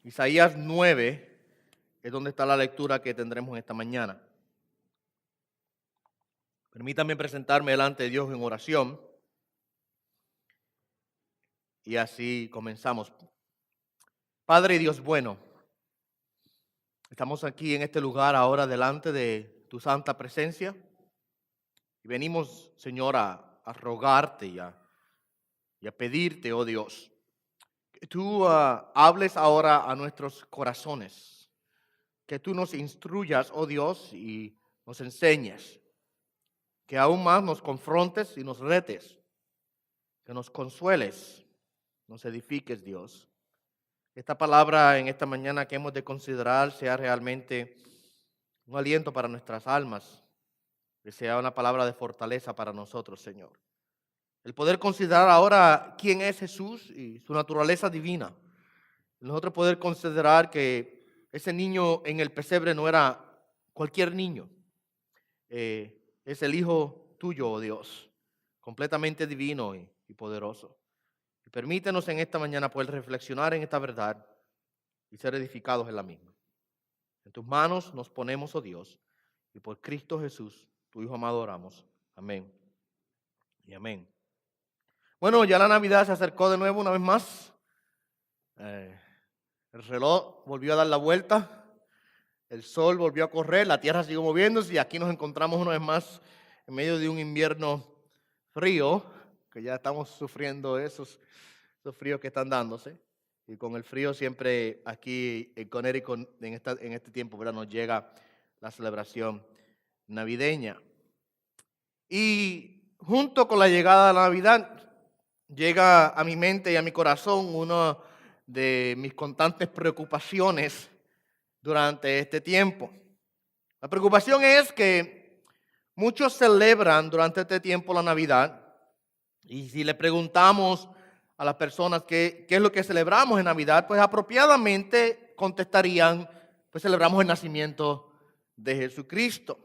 Isaías 9 es donde está la lectura que tendremos esta mañana. Permítame presentarme delante de Dios en oración y así comenzamos. Padre Dios bueno, estamos aquí en este lugar ahora delante de tu santa presencia y venimos, Señor, a rogarte y a pedirte, oh Dios, que tú hables ahora a nuestros corazones, que tú nos instruyas, oh Dios, y nos enseñes, que aún más nos confrontes y nos retes, que nos consueles, nos edifiques, Dios. Esta palabra en esta mañana que hemos de considerar sea realmente un aliento para nuestras almas, que sea una palabra de fortaleza para nosotros, Señor. El poder considerar ahora quién es Jesús y su naturaleza divina. Nosotros poder considerar que ese niño en el pesebre no era cualquier niño. Es el Hijo tuyo, oh Dios, completamente divino y poderoso. Y permítenos en esta mañana poder reflexionar en esta verdad y ser edificados en la misma. En tus manos nos ponemos, oh Dios, y por Cristo Jesús, tu Hijo amado, oramos. Amén y amén. Bueno, ya la Navidad se acercó de nuevo una vez más. El reloj volvió a dar la vuelta. El sol volvió a correr, la tierra siguió moviéndose y aquí nos encontramos una vez más en medio de un invierno frío, que ya estamos sufriendo esos fríos que están dándose. Y con el frío siempre aquí en Connecticut en este tiempo, ¿verdad?, nos llega la celebración navideña. Y junto con la llegada de la Navidad, llega a mi mente y a mi corazón una de mis constantes preocupaciones durante este tiempo. La preocupación es que muchos celebran durante este tiempo la Navidad, y si le preguntamos a las personas qué es lo que celebramos en Navidad, pues apropiadamente contestarían, pues celebramos el nacimiento de Jesucristo.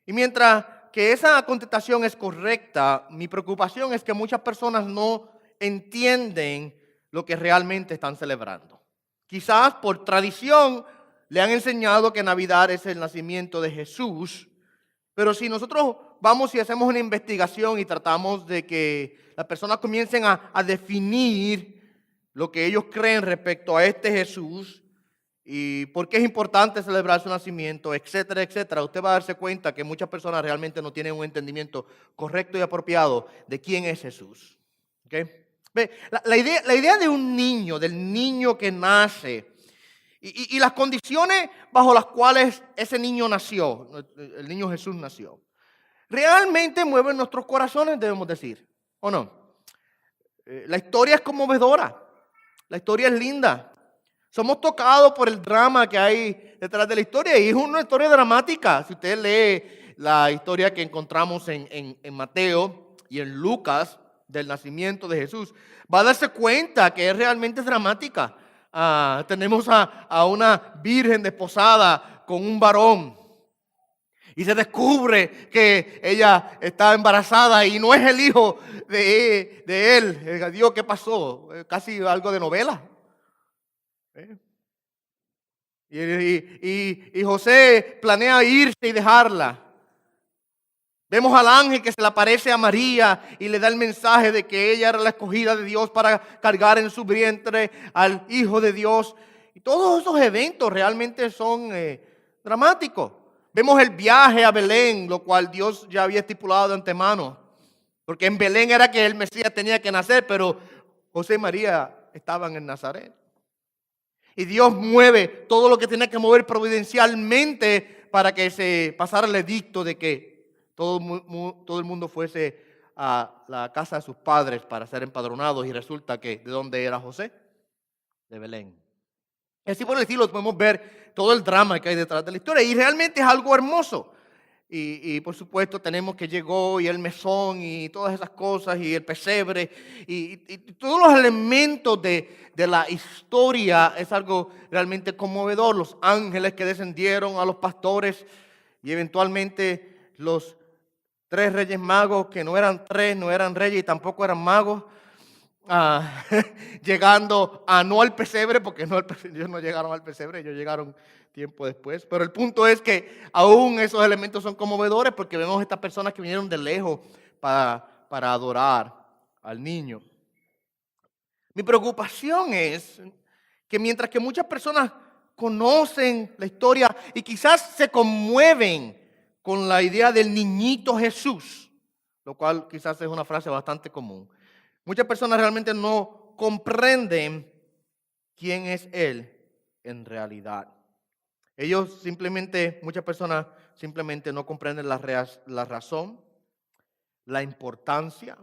Y mientras que esa contestación es correcta, mi preocupación es que muchas personas no entienden lo que realmente están celebrando. Quizás por tradición le han enseñado que Navidad es el nacimiento de Jesús, pero si nosotros vamos y hacemos una investigación y tratamos de que las personas comiencen a definir lo que ellos creen respecto a este Jesús y por qué es importante celebrar su nacimiento, etcétera, etcétera, usted va a darse cuenta que muchas personas realmente no tienen un entendimiento correcto y apropiado de quién es Jesús. ¿Okay? La idea de un niño, del niño que nace, y las condiciones bajo las cuales ese niño nació, el niño Jesús nació, realmente mueven nuestros corazones, debemos decir, ¿o no? La historia es conmovedora, la historia es linda. Somos tocados por el drama que hay detrás de la historia, y es una historia dramática. Si usted lee la historia que encontramos en Mateo y en Lucas del nacimiento de Jesús, va a darse cuenta que es realmente dramática. Tenemos a una virgen desposada con un varón y se descubre que ella está embarazada y no es el hijo de él. Dios, ¿qué pasó? Casi algo de novela. Y José planea irse y dejarla. Vemos al ángel que se le aparece a María y le da el mensaje de que ella era la escogida de Dios para cargar en su vientre al Hijo de Dios. Y todos esos eventos realmente son dramáticos. Vemos el viaje a Belén, lo cual Dios ya había estipulado de antemano. Porque en Belén era que el Mesías tenía que nacer, pero José y María estaban en Nazaret. Y Dios mueve todo lo que tenía que mover providencialmente para que se pasara el edicto de que todo el mundo fuese a la casa de sus padres para ser empadronados. Y resulta que, ¿de dónde era José? De Belén. Así por el estilo podemos ver todo el drama que hay detrás de la historia. Y realmente es algo hermoso. Y por supuesto tenemos que llegó y el mesón y todas esas cosas y el pesebre y todos los elementos de la historia es algo realmente conmovedor. Los ángeles que descendieron a los pastores y eventualmente los 3 reyes magos que no eran 3, no eran reyes y tampoco eran magos. ah, llegando a no al pesebre, porque ellos no llegaron al pesebre, ellos llegaron tiempo después. Pero el punto es que aún esos elementos son conmovedores porque vemos a estas personas que vinieron de lejos para adorar al niño. Mi preocupación es que mientras que muchas personas conocen la historia y quizás se conmueven con la idea del niñito Jesús, lo cual quizás es una frase bastante común, muchas personas realmente no comprenden quién es Él en realidad. Muchas personas simplemente no comprenden la razón, la importancia,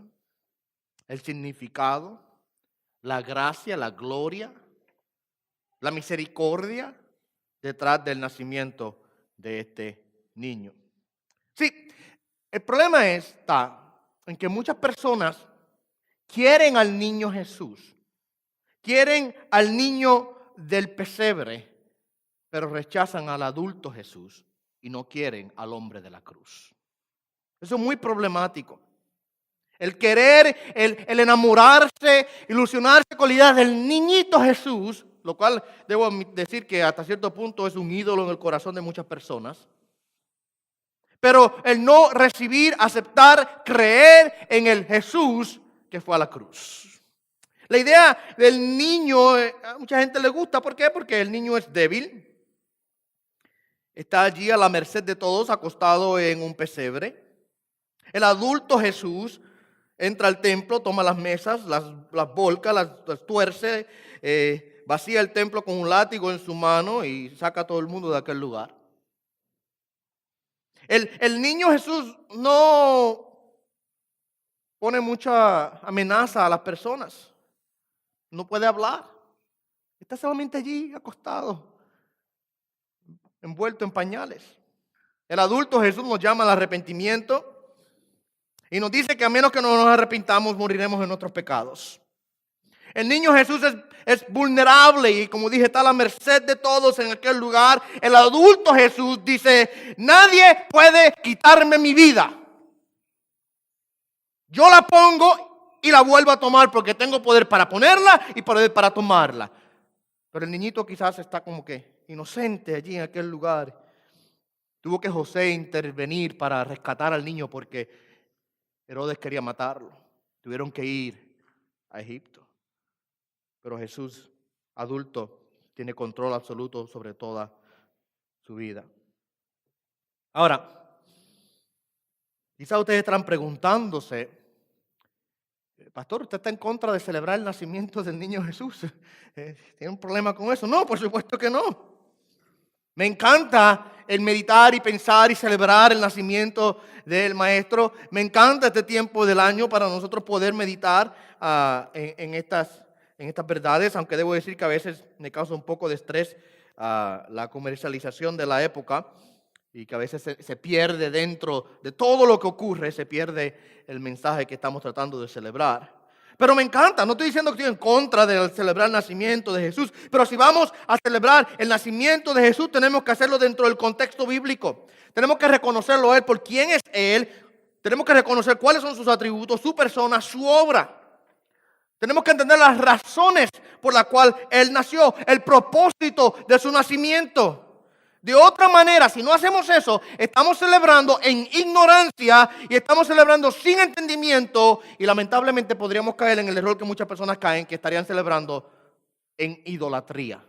el significado, la gracia, la gloria, la misericordia detrás del nacimiento de este niño. Sí, el problema está en que muchas personas quieren al niño Jesús, quieren al niño del pesebre, pero rechazan al adulto Jesús y no quieren al hombre de la cruz. Eso es muy problemático. El querer, el enamorarse, ilusionarse con la idea del niñito Jesús, lo cual debo decir que hasta cierto punto es un ídolo en el corazón de muchas personas. Pero el no recibir, aceptar, creer en el Jesús que fue a la cruz. La idea del niño, a mucha gente le gusta. ¿Por qué? Porque el niño es débil. Está allí a la merced de todos, acostado en un pesebre. El adulto Jesús entra al templo, toma las mesas, las volca, las tuerce, vacía el templo con un látigo en su mano y saca a todo el mundo de aquel lugar. El niño Jesús no pone mucha amenaza a las personas. No puede hablar. Está solamente allí acostado, envuelto en pañales. El adulto Jesús nos llama al arrepentimiento y nos dice que a menos que no nos arrepintamos, moriremos en nuestros pecados. El niño Jesús es vulnerable y, como dije, está a la merced de todos en aquel lugar. El adulto Jesús dice: nadie puede quitarme mi vida. Yo la pongo y la vuelvo a tomar porque tengo poder para ponerla y poder para tomarla. Pero el niñito quizás está como que inocente allí en aquel lugar. Tuvo que José intervenir para rescatar al niño porque Herodes quería matarlo. Tuvieron que ir a Egipto. Pero Jesús, adulto, tiene control absoluto sobre toda su vida. Ahora, quizás ustedes estarán preguntándose: pastor, ¿usted está en contra de celebrar el nacimiento del niño Jesús? ¿Tiene un problema con eso? No, por supuesto que no. Me encanta el meditar y pensar y celebrar el nacimiento del Maestro. Me encanta este tiempo del año para nosotros poder meditar en estas verdades, aunque debo decir que a veces me causa un poco de estrés la comercialización de la época y que a veces se pierde dentro de todo lo que ocurre, se pierde el mensaje que estamos tratando de celebrar. Pero me encanta, no estoy diciendo que estoy en contra de celebrar el nacimiento de Jesús, pero si vamos a celebrar el nacimiento de Jesús, tenemos que hacerlo dentro del contexto bíblico. Tenemos que reconocerlo a Él por quién es Él, tenemos que reconocer cuáles son sus atributos, su persona, su obra. Tenemos que entender las razones por las cuales Él nació, el propósito de su nacimiento. De otra manera, si no hacemos eso, estamos celebrando en ignorancia y estamos celebrando sin entendimiento y lamentablemente podríamos caer en el error que muchas personas caen, que estarían celebrando en idolatría.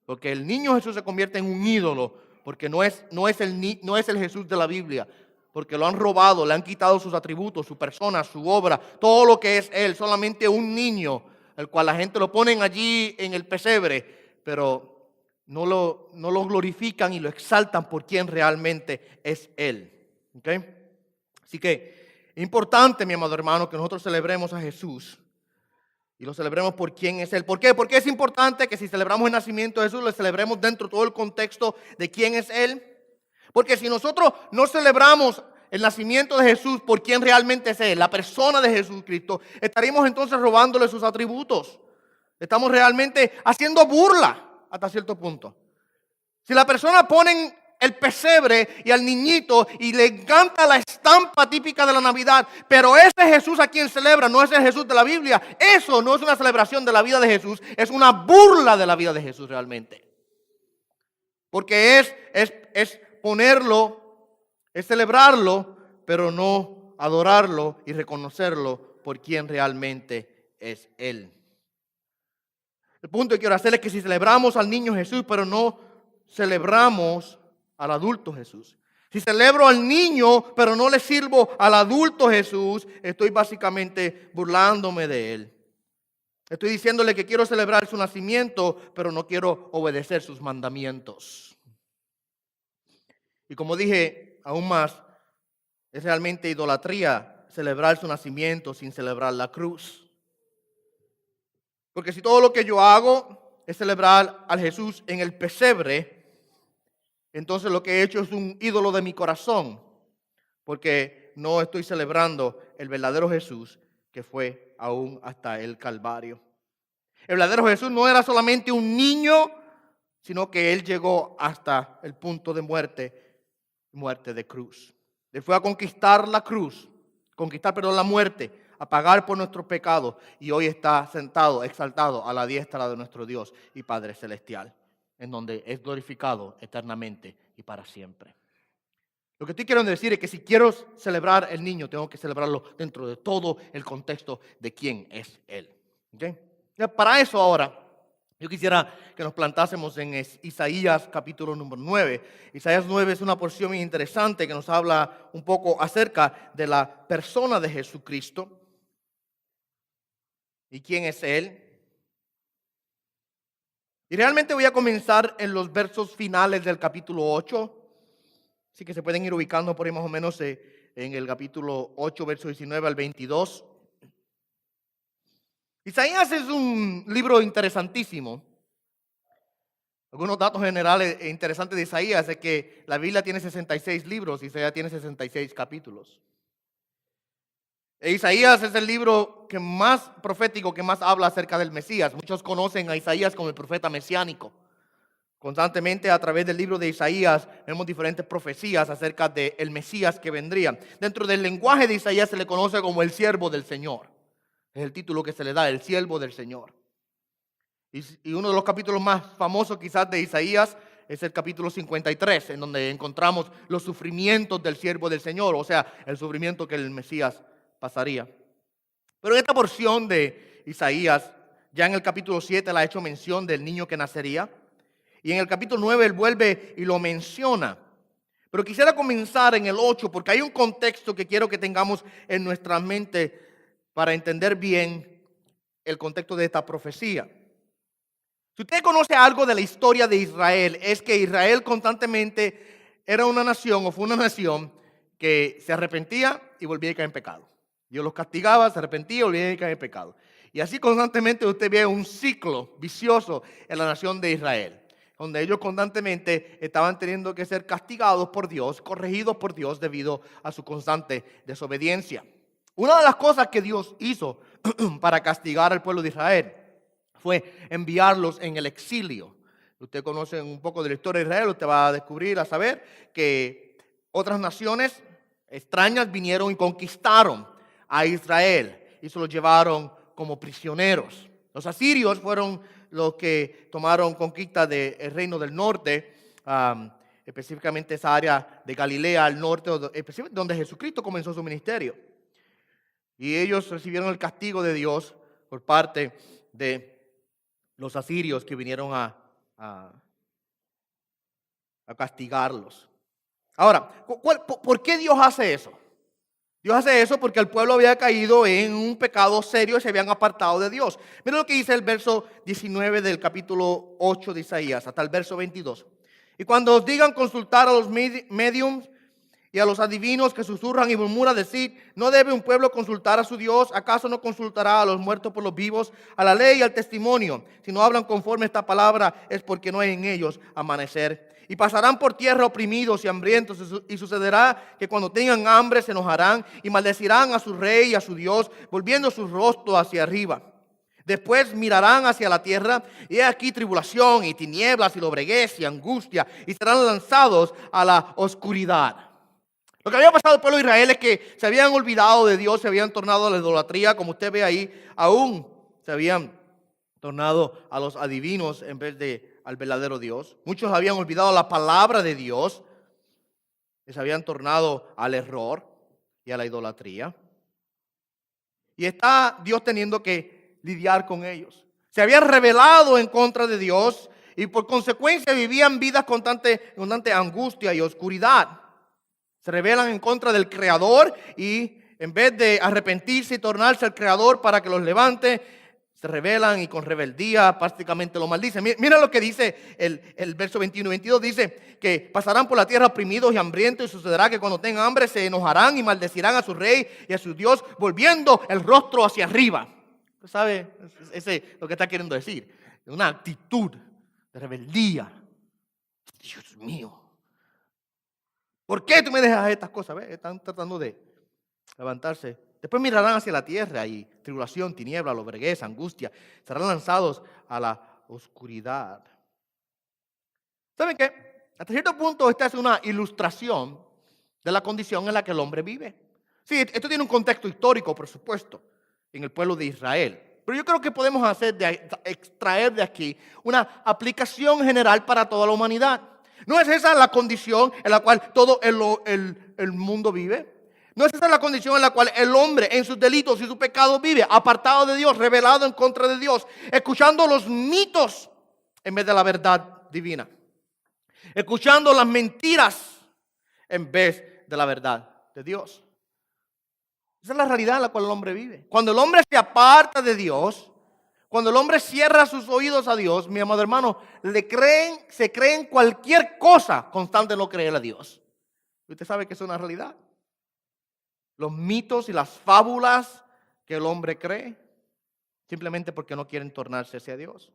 Porque el niño Jesús se convierte en un ídolo, porque no es el Jesús de la Biblia. Porque lo han robado, le han quitado sus atributos, su persona, su obra, todo lo que es Él. Solamente un niño, el cual la gente lo ponen allí en el pesebre, pero no lo glorifican y lo exaltan por quien realmente es Él. ¿Okay? Así que es importante, mi amado hermano, que nosotros celebremos a Jesús y lo celebremos por quién es Él. ¿Por qué? Porque es importante que si celebramos el nacimiento de Jesús, lo celebremos dentro de todo el contexto de quién es Él. Porque si nosotros no celebramos el nacimiento de Jesús por quien realmente es Él, la persona de Jesucristo, estaríamos entonces robándole sus atributos. Estamos realmente haciendo burla hasta cierto punto. Si la persona ponen el pesebre y al niñito y le encanta la estampa típica de la Navidad, pero ese Jesús a quien celebra no es el Jesús de la Biblia. Eso no es una celebración de la vida de Jesús, es una burla de la vida de Jesús realmente. Porque es ponerlo, es celebrarlo, pero no adorarlo y reconocerlo por quien realmente es Él. El punto que quiero hacer es que si celebramos al niño Jesús, pero no celebramos al adulto Jesús. Si celebro al niño, pero no le sirvo al adulto Jesús, estoy básicamente burlándome de Él. Estoy diciéndole que quiero celebrar su nacimiento, pero no quiero obedecer sus mandamientos. Y como dije, aún más, es realmente idolatría celebrar su nacimiento sin celebrar la cruz. Porque si todo lo que yo hago es celebrar al Jesús en el pesebre, entonces lo que he hecho es un ídolo de mi corazón, porque no estoy celebrando el verdadero Jesús que fue aún hasta el Calvario. El verdadero Jesús no era solamente un niño, sino que Él llegó hasta el punto de muerte de cruz. Él fue a conquistar la cruz, la muerte, a pagar por nuestros pecados, y hoy está sentado, exaltado a la diestra de nuestro Dios y Padre Celestial, en donde es glorificado eternamente y para siempre. Lo que estoy queriendo decir es que si quiero celebrar el niño, tengo que celebrarlo dentro de todo el contexto de quién es Él. ¿Okay? Para eso ahora, yo quisiera que nos plantásemos en Isaías capítulo número 9. Isaías 9 es una porción muy interesante que nos habla un poco acerca de la persona de Jesucristo y quién es Él. Y realmente voy a comenzar en los versos finales del capítulo 8. Así que se pueden ir ubicando por ahí más o menos en el capítulo 8, verso 19 al 22. Isaías es un libro interesantísimo. Algunos datos generales interesantes de Isaías es que la Biblia tiene 66 libros y Isaías tiene 66 capítulos. Isaías es el libro que más profético, que más habla acerca del Mesías. Muchos conocen a Isaías como el profeta mesiánico. Constantemente a través del libro de Isaías vemos diferentes profecías acerca del Mesías que vendría. Dentro del lenguaje de Isaías se le conoce como el siervo del Señor. Es el título que se le da, el siervo del Señor. Y uno de los capítulos más famosos quizás de Isaías es el capítulo 53, en donde encontramos los sufrimientos del siervo del Señor, o sea, el sufrimiento que el Mesías pasaría. Pero en esta porción de Isaías, ya en el capítulo 7 le ha hecho mención del niño que nacería. Y en el capítulo 9 él vuelve y lo menciona. Pero quisiera comenzar en el 8 porque hay un contexto que quiero que tengamos en nuestra mente para entender bien el contexto de esta profecía. Si usted conoce algo de la historia de Israel, es que Israel constantemente era una nación o fue una nación que se arrepentía y volvía a caer en pecado. Dios los castigaba, se arrepentía y volvía a caer en pecado. Y así constantemente usted ve un ciclo vicioso en la nación de Israel, donde ellos constantemente estaban teniendo que ser castigados por Dios, corregidos por Dios debido a su constante desobediencia. Una de las cosas que Dios hizo para castigar al pueblo de Israel fue enviarlos en el exilio. Usted conoce un poco de la historia de Israel, usted va a descubrir, a saber que otras naciones extrañas vinieron y conquistaron a Israel y se los llevaron como prisioneros. Los asirios fueron los que tomaron conquista del reino del norte, específicamente esa área de Galilea al norte, donde Jesucristo comenzó su ministerio. Y ellos recibieron el castigo de Dios por parte de los asirios que vinieron a castigarlos. Ahora, ¿por qué Dios hace eso? Dios hace eso porque el pueblo había caído en un pecado serio y se habían apartado de Dios. Mira lo que dice el verso 19 del capítulo 8 de Isaías, hasta el verso 22. Y cuando os digan consultar a los mediums y a los adivinos que susurran y murmuran, decid, ¿no debe un pueblo consultar a su Dios? ¿Acaso no consultará a los muertos por los vivos, a la ley y al testimonio? Si no hablan conforme a esta palabra, es porque no hay en ellos amanecer. Y pasarán por tierra oprimidos y hambrientos, y sucederá que cuando tengan hambre se enojarán y maldecirán a su rey y a su Dios, volviendo su rostro hacia arriba. Después mirarán hacia la tierra y he aquí tribulación y tinieblas y lobreguez y angustia y serán lanzados a la oscuridad. Lo que había pasado al pueblo de Israel es que se habían olvidado de Dios, se habían tornado a la idolatría, como usted ve ahí, aún se habían tornado a los adivinos en vez de al verdadero Dios. Muchos habían olvidado la palabra de Dios y se habían tornado al error y a la idolatría. Y está Dios teniendo que lidiar con ellos. Se habían rebelado en contra de Dios y por consecuencia vivían vidas constante angustia y oscuridad. Se rebelan en contra del Creador y en vez de arrepentirse y tornarse al Creador para que los levante, se rebelan y con rebeldía prácticamente lo maldicen. Mira lo que dice el verso 21 y 22. Dice que pasarán por la tierra oprimidos y hambrientos y sucederá que cuando tengan hambre se enojarán y maldecirán a su rey y a su Dios volviendo el rostro hacia arriba. ¿Usted sabe? Ese es lo que está queriendo decir. Una actitud de rebeldía. Dios mío. ¿Por qué tú me dejas estas cosas? ¿Ves? Están tratando de levantarse. Después mirarán hacia la tierra y tribulación, tiniebla, lobreguez, angustia. Serán lanzados a la oscuridad. ¿Saben qué? Hasta cierto punto esta es una ilustración de la condición en la que el hombre vive. Sí, esto tiene un contexto histórico, por supuesto, en el pueblo de Israel. Pero yo creo que podemos extraer de aquí una aplicación general para toda la humanidad. ¿No es esa la condición en la cual todo el mundo vive? ¿No es esa la condición en la cual el hombre en sus delitos y sus pecados vive? Apartado de Dios, rebelado en contra de Dios, escuchando los mitos en vez de la verdad divina. Escuchando las mentiras en vez de la verdad de Dios. Esa es la realidad en la cual el hombre vive. Cuando el hombre se aparta de Dios, cuando el hombre cierra sus oídos a Dios, mi amado hermano, se creen cualquier cosa constante no creer a Dios. Usted sabe que es una realidad. Los mitos y las fábulas que el hombre cree, simplemente porque no quieren tornarse hacia Dios.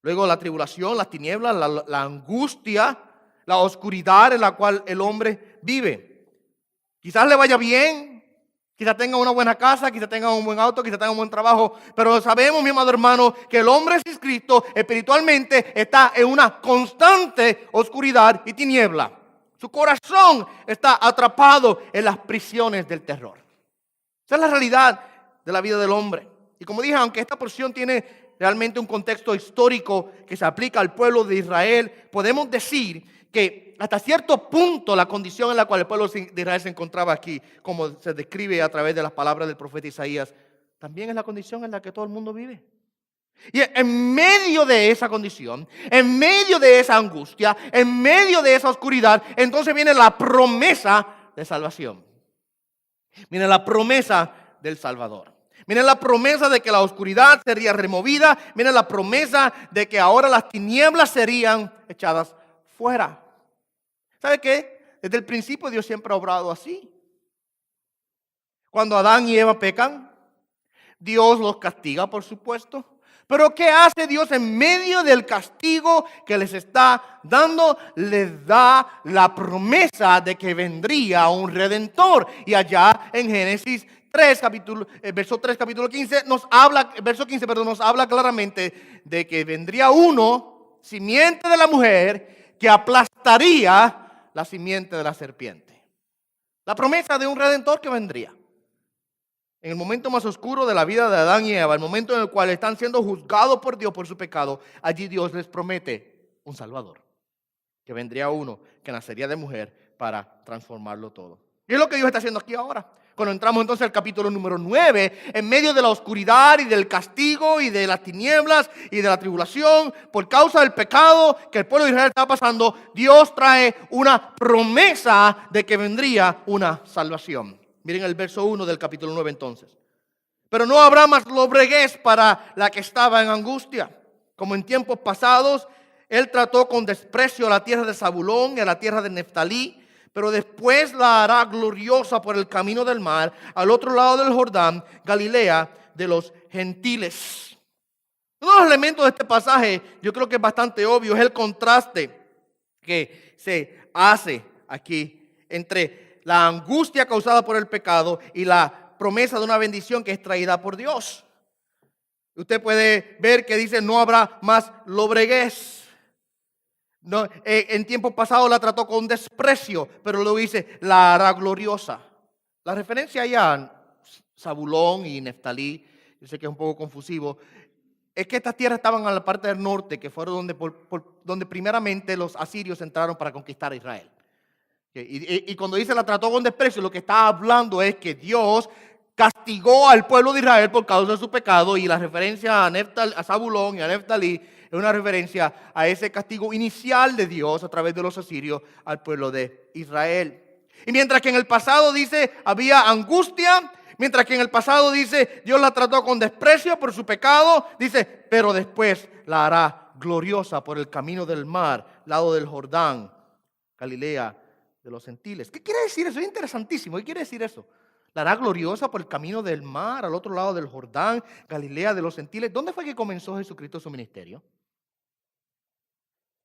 Luego la tribulación, las tinieblas, la angustia, la oscuridad en la cual el hombre vive. Quizás le vaya bien. Quizá tenga una buena casa, quizá tenga un buen auto, quizá tenga un buen trabajo. Pero sabemos, mi amado hermano, que el hombre sin Cristo espiritualmente está en una constante oscuridad y tiniebla. Su corazón está atrapado en las prisiones del terror. Esa es la realidad de la vida del hombre. Y como dije, aunque esta porción tiene realmente un contexto histórico que se aplica al pueblo de Israel, podemos decir que hasta cierto punto la condición en la cual el pueblo de Israel se encontraba aquí, como se describe a través de las palabras del profeta Isaías, también es la condición en la que todo el mundo vive. Y en medio de esa condición, en medio de esa angustia, en medio de esa oscuridad, entonces viene la promesa de salvación. Viene la promesa del Salvador. Viene la promesa de que la oscuridad sería removida. Viene la promesa de que ahora las tinieblas serían echadas fuera. ¿Sabe qué? Desde el principio Dios siempre ha obrado así. Cuando Adán y Eva pecan, Dios los castiga, por supuesto. Pero ¿qué hace Dios en medio del castigo que les está dando? Les da la promesa de que vendría un redentor. Y allá en Génesis 3, verso 3, capítulo 15, verso 15, nos habla claramente de que vendría uno, simiente de la mujer, que aplastaría la simiente de la serpiente. La promesa de un redentor que vendría. En el momento más oscuro de la vida de Adán y Eva, el momento en el cual están siendo juzgados por Dios por su pecado, allí Dios les promete un Salvador. Que vendría uno que nacería de mujer para transformarlo todo. Y es lo que Dios está haciendo aquí ahora. Cuando entramos entonces al capítulo número 9, en medio de la oscuridad y del castigo y de las tinieblas y de la tribulación, por causa del pecado que el pueblo de Israel estaba pasando, Dios trae una promesa de que vendría una salvación. Miren el verso 1 del capítulo 9 entonces. Pero no habrá más lobreguez para la que estaba en angustia. Como en tiempos pasados, él trató con desprecio a la tierra de Zabulón y a la tierra de Neftalí, pero después la hará gloriosa por el camino del mar, al otro lado del Jordán, Galilea de los gentiles. Uno de los elementos de este pasaje, yo creo que es bastante obvio, es el contraste que se hace aquí entre la angustia causada por el pecado y la promesa de una bendición que es traída por Dios. Usted puede ver que dice no habrá más lobreguez. No, en tiempo pasado la trató con desprecio, pero luego dice la hará gloriosa. La referencia allá a Zabulón y Neftalí, yo sé que es un poco confusivo, es que estas tierras estaban en la parte del norte, que fueron donde primeramente los asirios entraron para conquistar a Israel. Y cuando dice la trató con desprecio, lo que está hablando es que Dios castigó al pueblo de Israel por causa de su pecado, y la referencia a Zabulón y a Neftalí es una referencia a ese castigo inicial de Dios a través de los asirios al pueblo de Israel. Y mientras que en el pasado dice había angustia, mientras que en el pasado dice Dios la trató con desprecio por su pecado, dice, pero después la hará gloriosa por el camino del mar, lado del Jordán, Galilea de los gentiles. ¿Qué quiere decir eso? Es interesantísimo. ¿Qué quiere decir eso? La hará gloriosa por el camino del mar, al otro lado del Jordán, Galilea de los gentiles. ¿Dónde fue que comenzó Jesucristo su ministerio?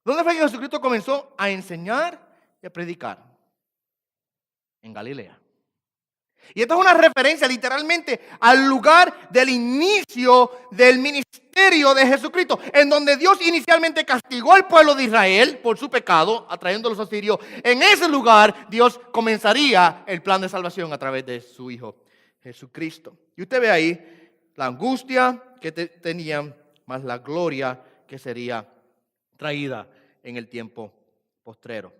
¿Dónde fue que Jesucristo comenzó a enseñar y a predicar? En Galilea. Y esto es una referencia literalmente al lugar del inicio del ministerio de Jesucristo, en donde Dios inicialmente castigó al pueblo de Israel por su pecado, atrayendo a los asirios. En ese lugar Dios comenzaría el plan de salvación a través de su Hijo Jesucristo. Y usted ve ahí la angustia que tenían, más la gloria que sería traída en el tiempo postrero.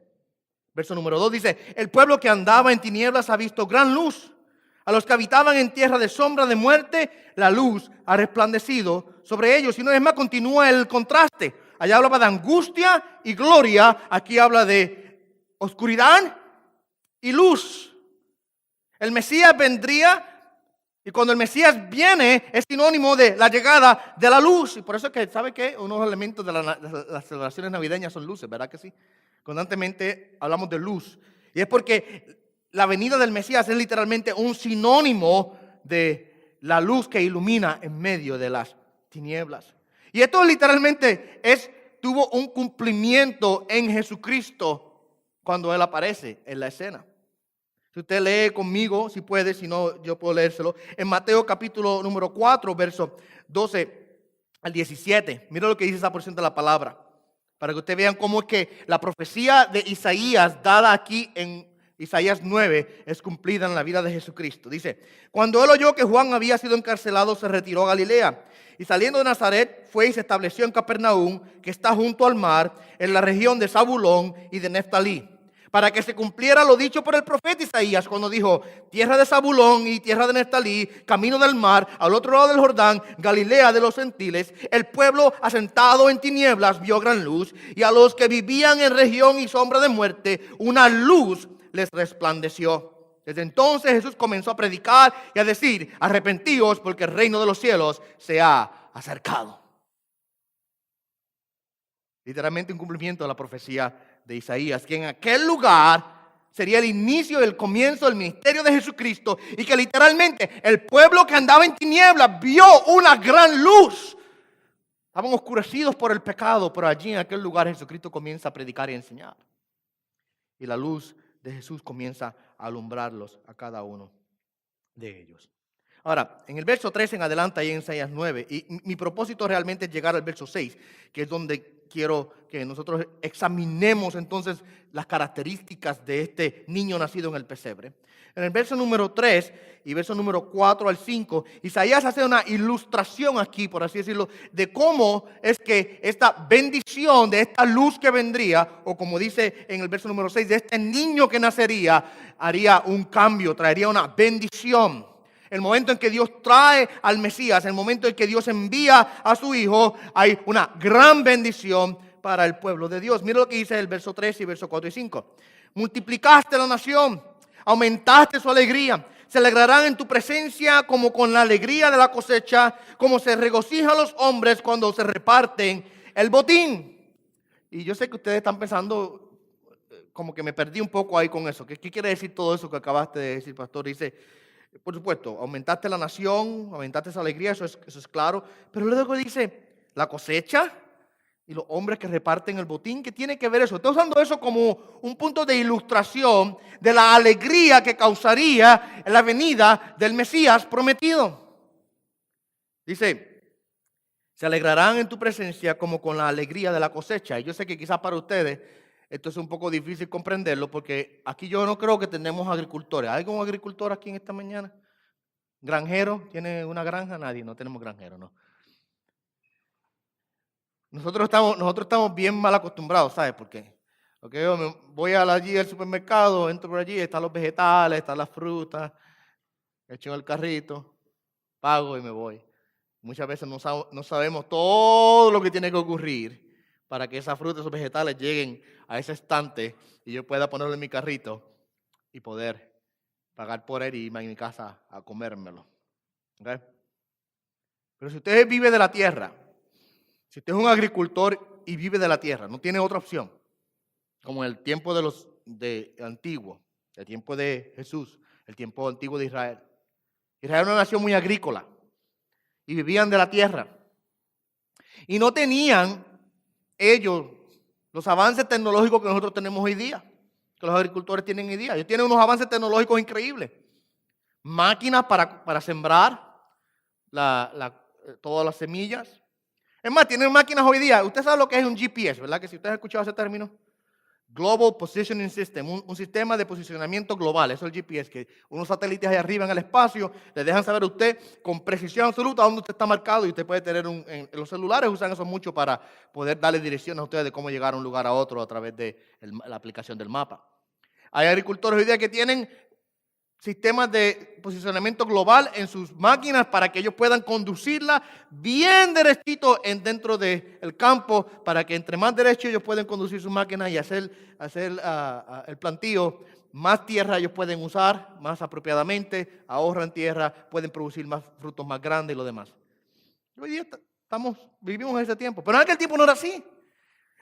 Verso número 2 dice, el pueblo que andaba en tinieblas ha visto gran luz. A los que habitaban en tierra de sombra de muerte, la luz ha resplandecido sobre ellos. Y una vez más continúa el contraste. Allá hablaba de angustia y gloria. Aquí habla de oscuridad y luz. El Mesías vendría, y cuando el Mesías viene es sinónimo de la llegada de la luz. Y por eso es que, ¿sabe qué? Uno de los elementos de las celebraciones navideñas son luces, ¿verdad que sí? Constantemente hablamos de luz. Y es porque la venida del Mesías es literalmente un sinónimo de la luz que ilumina en medio de las tinieblas. Y esto literalmente tuvo un cumplimiento en Jesucristo cuando Él aparece en la escena. Si usted lee conmigo, si puede, si no, yo puedo leérselo. En Mateo capítulo número 4, versos 12 al 17. Mira lo que dice esa porción de la palabra, para que ustedes vean cómo es que la profecía de Isaías dada aquí en Isaías 9 es cumplida en la vida de Jesucristo. Dice, cuando él oyó que Juan había sido encarcelado, se retiró a Galilea. Y saliendo de Nazaret, fue y se estableció en Capernaum, que está junto al mar, en la región de Zabulón y de Neftalí, para que se cumpliera lo dicho por el profeta Isaías, cuando dijo, tierra de Zabulón y tierra de Neftalí, camino del mar, al otro lado del Jordán, Galilea de los gentiles, el pueblo asentado en tinieblas vio gran luz, y a los que vivían en región y sombra de muerte, una luz les resplandeció. Desde entonces Jesús comenzó a predicar y a decir, arrepentíos porque el reino de los cielos se ha acercado. Literalmente un cumplimiento de la profecía de Isaías, que en aquel lugar sería el inicio del comienzo del ministerio de Jesucristo, y que literalmente el pueblo que andaba en tinieblas vio una gran luz. Estaban oscurecidos por el pecado, pero allí en aquel lugar Jesucristo comienza a predicar y a enseñar. Y la luz de Jesús comienza a alumbrarlos a cada uno de ellos. Ahora, en el verso 3 en adelante, ahí en Isaías 9, y mi propósito realmente es llegar al verso 6, que es donde quiero que nosotros examinemos entonces las características de este niño nacido en el pesebre. En el verso número 3 y verso número 4 al 5, Isaías hace una ilustración aquí, por así decirlo, de cómo es que esta bendición, de esta luz que vendría, o como dice en el verso número 6, de este niño que nacería, haría un cambio, traería una bendición. El momento en que Dios trae al Mesías, el momento en que Dios envía a su Hijo, hay una gran bendición para el pueblo de Dios. Mira lo que dice el verso 3 y verso 4 y 5. Multiplicaste la nación, aumentaste su alegría. Se alegrarán en tu presencia como con la alegría de la cosecha, como se regocijan los hombres cuando se reparten el botín. Y yo sé que ustedes están pensando, como que me perdí un poco ahí con eso. ¿Qué quiere decir todo eso que acabaste de decir, pastor? Dice, por supuesto, aumentaste la nación, aumentaste esa alegría, eso es claro. Pero luego dice, la cosecha y los hombres que reparten el botín. ¿Qué tiene que ver eso? Estoy usando eso como un punto de ilustración de la alegría que causaría la venida del Mesías prometido. Dice, Se alegrarán en tu presencia como con la alegría de la cosecha. Y yo sé que quizás para ustedes esto es un poco difícil comprenderlo porque aquí yo no creo que tenemos agricultores. ¿Hay algún agricultor aquí en esta mañana? ¿Granjero? ¿Tiene una granja? Nadie, no tenemos granjero, no. Nosotros estamos bien mal acostumbrados, ¿sabes por qué? Porque yo voy allí al supermercado, entro por allí, están los vegetales, están las frutas, echo en el carrito, pago y me voy. Muchas veces no sabemos todo lo que tiene que ocurrir para que esas frutas o vegetales lleguen a ese estante y yo pueda ponerlo en mi carrito y poder pagar por él y irme a mi casa a comérmelo. ¿Okay? Pero si usted vive de la tierra, si usted es un agricultor y vive de la tierra, no tiene otra opción, como en el tiempo de antiguo, el tiempo de Jesús, el tiempo antiguo de Israel. Israel era una nación muy agrícola y vivían de la tierra. Y no tenían ellos los avances tecnológicos que nosotros tenemos hoy día, que los agricultores tienen hoy día. Ellos tienen unos avances tecnológicos increíbles. Máquinas para sembrar todas las semillas. Es más, tienen máquinas hoy día. Usted sabe lo que es un GPS, ¿verdad? Que si usted ha escuchado ese término. Global Positioning System, un sistema de posicionamiento global. Eso es el GPS, que unos satélites allá arriba en el espacio le dejan saber a usted con precisión absoluta dónde usted está marcado y usted puede tener en los celulares usan eso mucho para poder darle direcciones a ustedes de cómo llegar a un lugar a otro a través de la aplicación del mapa. Hay agricultores hoy día que tienen sistemas de posicionamiento global en sus máquinas para que ellos puedan conducirla bien derechito dentro del campo, para que entre más derecho ellos pueden conducir sus máquinas y hacer el plantío, más tierra ellos pueden usar más apropiadamente, ahorran tierra, pueden producir más frutos más grandes y lo demás. Hoy día vivimos en ese tiempo, pero en aquel tiempo no era así.